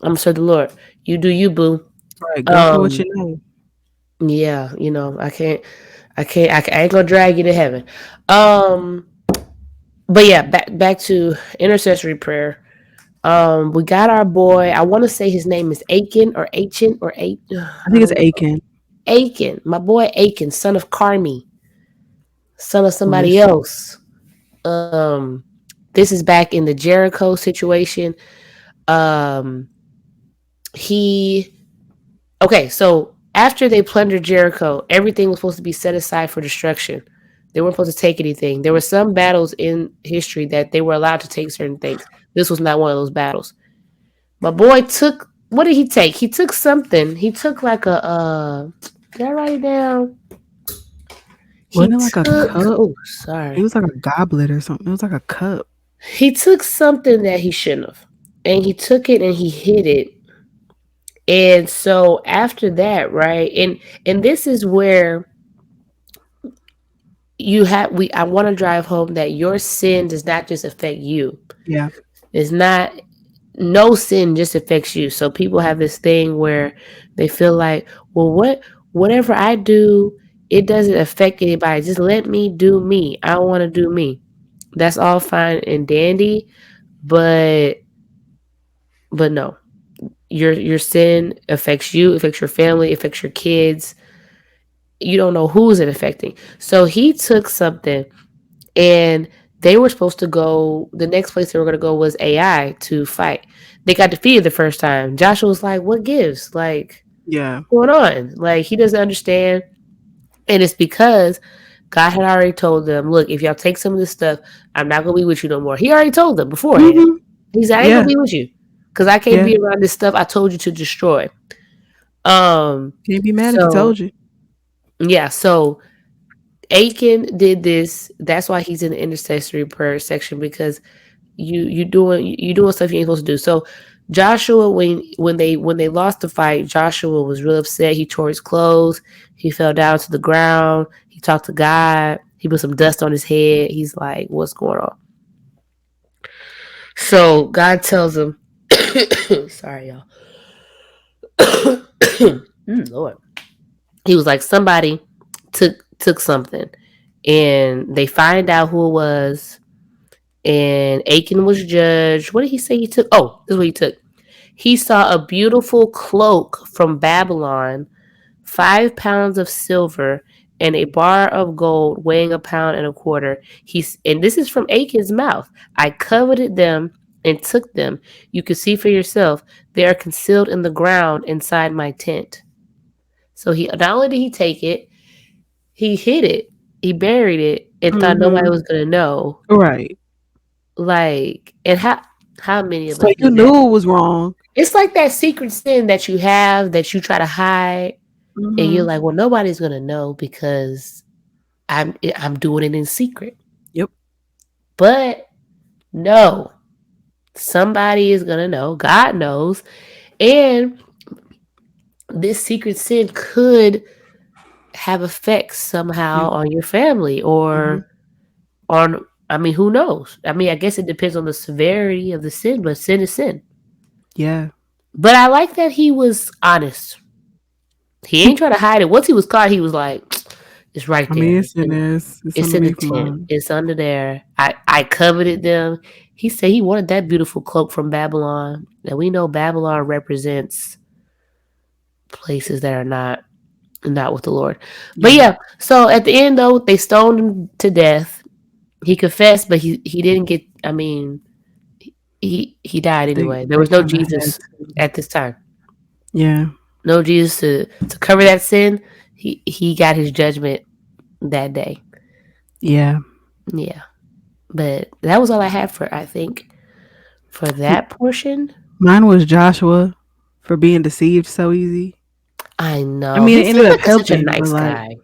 I'm gonna serve the Lord. You do you, boo. Right, go for what Um, you know. yeah, I ain't gonna drag you to heaven. Um, but yeah, back to intercessory prayer. We got our boy. I want to say his name is Aiken or Achin or Eight. I I think it's don't know. Aiken. Aiken, my boy Aiken, son of Carmi, son of somebody Listen. else. This is back in the Jericho situation. Um, he Okay, so after they plundered Jericho, everything was supposed to be set aside for destruction. They weren't supposed to take anything. There were some battles in history that they were allowed to take certain things. This was not one of those battles. My boy took, what did he take? He took something. He took like did I write it down? He Wasn't it like a took, cup? oh, It sorry. was like a goblet or something. It was like a cup. He took something that he shouldn't have. And he took it and he hid it. And so after that, right? And this is where I want to drive home that your sin does not just affect you. Yeah. It's not, no sin just affects you. So people have this thing where they feel like, well, whatever I do, it doesn't affect anybody. Just let me do me. I want to do me. That's all fine and dandy, but no. Your sin affects you, affects your family, affects your kids. You don't know who's it affecting. So he took something, and they were supposed to go, the next place they were going to go was AI to fight. They got defeated the first time. Joshua was like, what gives? Like, Yeah. what's going on? Like, he doesn't understand. And it's because God had already told them, look, if y'all take some of this stuff, I'm not going to be with you no more. He already told them beforehand. Mm-hmm. He said, I ain't going Yeah. to be with you because I can't Yeah. be around this stuff I told you to destroy. Can't be mad if he So told you. yeah, so Aiken did this. That's why he's in the intercessory prayer section, because you doing stuff you ain't supposed to do. So Joshua, when they lost the fight, Joshua was real upset. He tore his clothes. He fell down to the ground. He talked to God. He put some dust on his head. He's like, "What's going on?" So God tells him, "Sorry, y'all." Lord, he was like, somebody took something, and they find out who it was. And Achan was judged. What did he say he took? Oh, this is what he took. He saw a beautiful cloak from Babylon, 5 pounds of silver, and a bar of gold weighing 1.25 pounds. And this is from Achan's mouth. I coveted them and took them. You could see for yourself. They are concealed in the ground inside my tent. So he not only did he take it, he hid it. He buried it and thought nobody Mhm. was gonna know. Right. Like, and how many of So us you do that? knew it was wrong. It's like that secret sin that you have that you try to hide, and you're Mhm. like, well, nobody's gonna know because I'm doing it in secret. Yep. But no, somebody is gonna know. God knows, and this secret sin could have effects somehow Yep. on your family Mhm. or on. I mean, who knows? I mean, I guess it depends on the severity of the sin, but sin is sin. Yeah. But I like that he was honest. He ain't trying to hide it. Once he was caught, he was like, "It's right I there. mean, it's in this. It's It's in the underneath tent. mine. It's under there. I coveted them." He said he wanted that beautiful cloak from Babylon. And we know Babylon represents places that are not with the Lord. But Yeah. yeah, so at the end though, they stoned him to death. He confessed, but he didn't get. I mean, he died anyway. There They was no kind of had Jesus to. at this time. Yeah. No Jesus to cover that sin. He got his judgment that day. Yeah. Yeah, but that was all I had for I think for that portion. Mine was Joshua for being deceived so easy. I I know mean, he it ended seemed up like such a helping, but nice like, guy.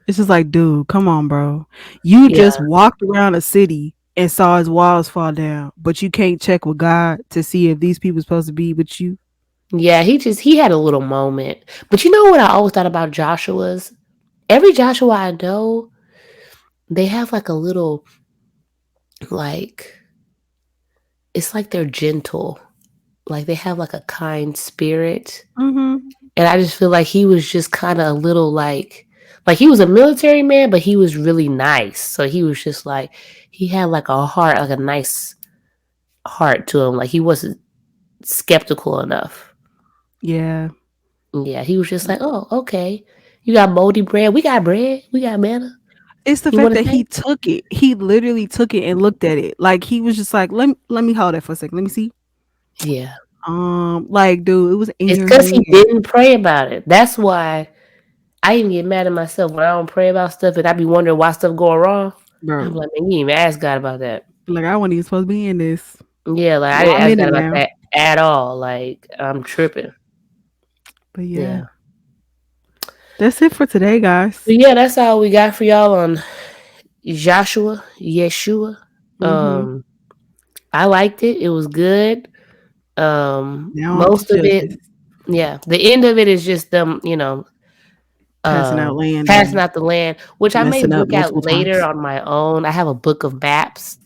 it's just like, dude, come on, bro. You just Yeah, walked around a city and saw his walls fall down, but you can't check with God to see if these people supposed to be with you. yeah. He had a little moment, but you know what I always thought about Joshua's. Every Joshua I know, they have like a little like it's like they're gentle, like they have like a kind spirit, Mm-hmm. and I just feel like he was just kind of a little like he was a military man, but he was really nice. So he was just like he had like a heart, like a nice heart to him. Like he wasn't skeptical enough. Yeah. Yeah, he was just like, oh, okay. You got moldy bread. We got bread. We got manna. It's the You fact want to that he take? took it. He literally took it and looked at it. Like he was just like, let me hold that for a second. Let me see. Yeah. Like, dude, it was in It's your because he hand, didn't pray about it. That's why I even get mad at myself when I don't pray about stuff and I be wondering why stuff going wrong. I'm bro. like, man, you didn't even ask God about that. Like I wasn't even supposed to be in this. Yeah, like I Well, didn't I'm ask in God it about now. that at all. Like I'm tripping. But yeah, Yeah. that's it for today, guys. But yeah, that's all we got for y'all on Yeshua. Mm-hmm. Um, I liked it. It was good. Now on to Most of it, Judges, yeah. The end of it is just them, passing out land passing and out the land, which I may messing up look at multiple later times. on my own. I have a book of maps,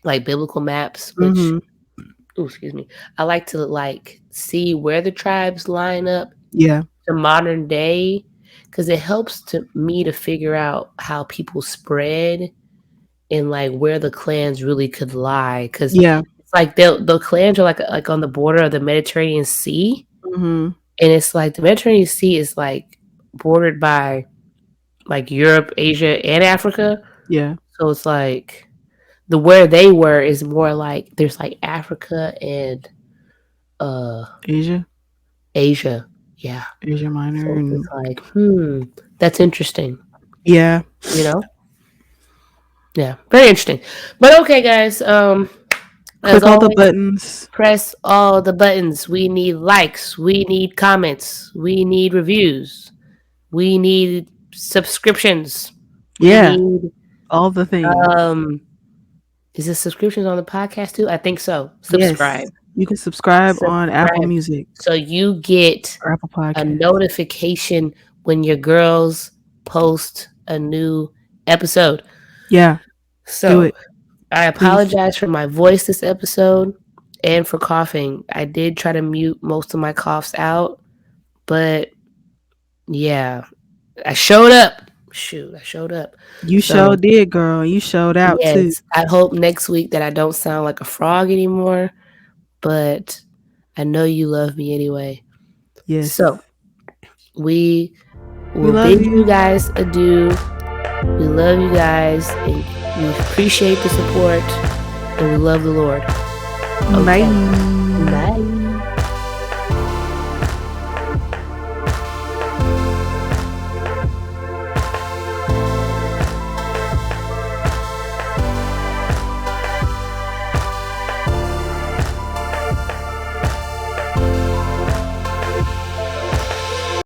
like biblical maps, which Mm-hmm. ooh, excuse me. I like to like see where the tribes line up Yeah. to modern day because it helps to me to figure out how people spread and like where the clans really could lie because Yeah. it's like the clans are like on the border of the Mediterranean Sea, Mm-hmm. and it's like the Mediterranean Sea is like bordered by like Europe, Asia, and Africa. Yeah. So it's like the where they were is more like there's like Africa and uh Asia. Asia. Yeah. Asia Minor So it's just and like, that's interesting. yeah. You know? Yeah. Very interesting. But okay, guys. As Click all the always, buttons. press all the buttons. We need likes. We need comments. We need reviews. We need subscriptions. We Yeah. need All the things. um is it subscriptions on the podcast too? I think so. Subscribe. Yes. You can subscribe on Apple Subscribe. Music So you get or Apple a Podcast. notification when your girls post a new episode. Yeah. Do So it, I please. apologize for my voice this episode and for coughing. I did try to mute most of my coughs out, but yeah, I showed up. Shoot, I showed up. You So, showed did, girl. You showed out too. yes, I hope next week that I don't sound like a frog anymore, but I know you love me anyway. Yes. So, we We will love bid you you. guys adieu. We love you guys, and we appreciate the support, and we love the Lord. Okay. Bye. Bye.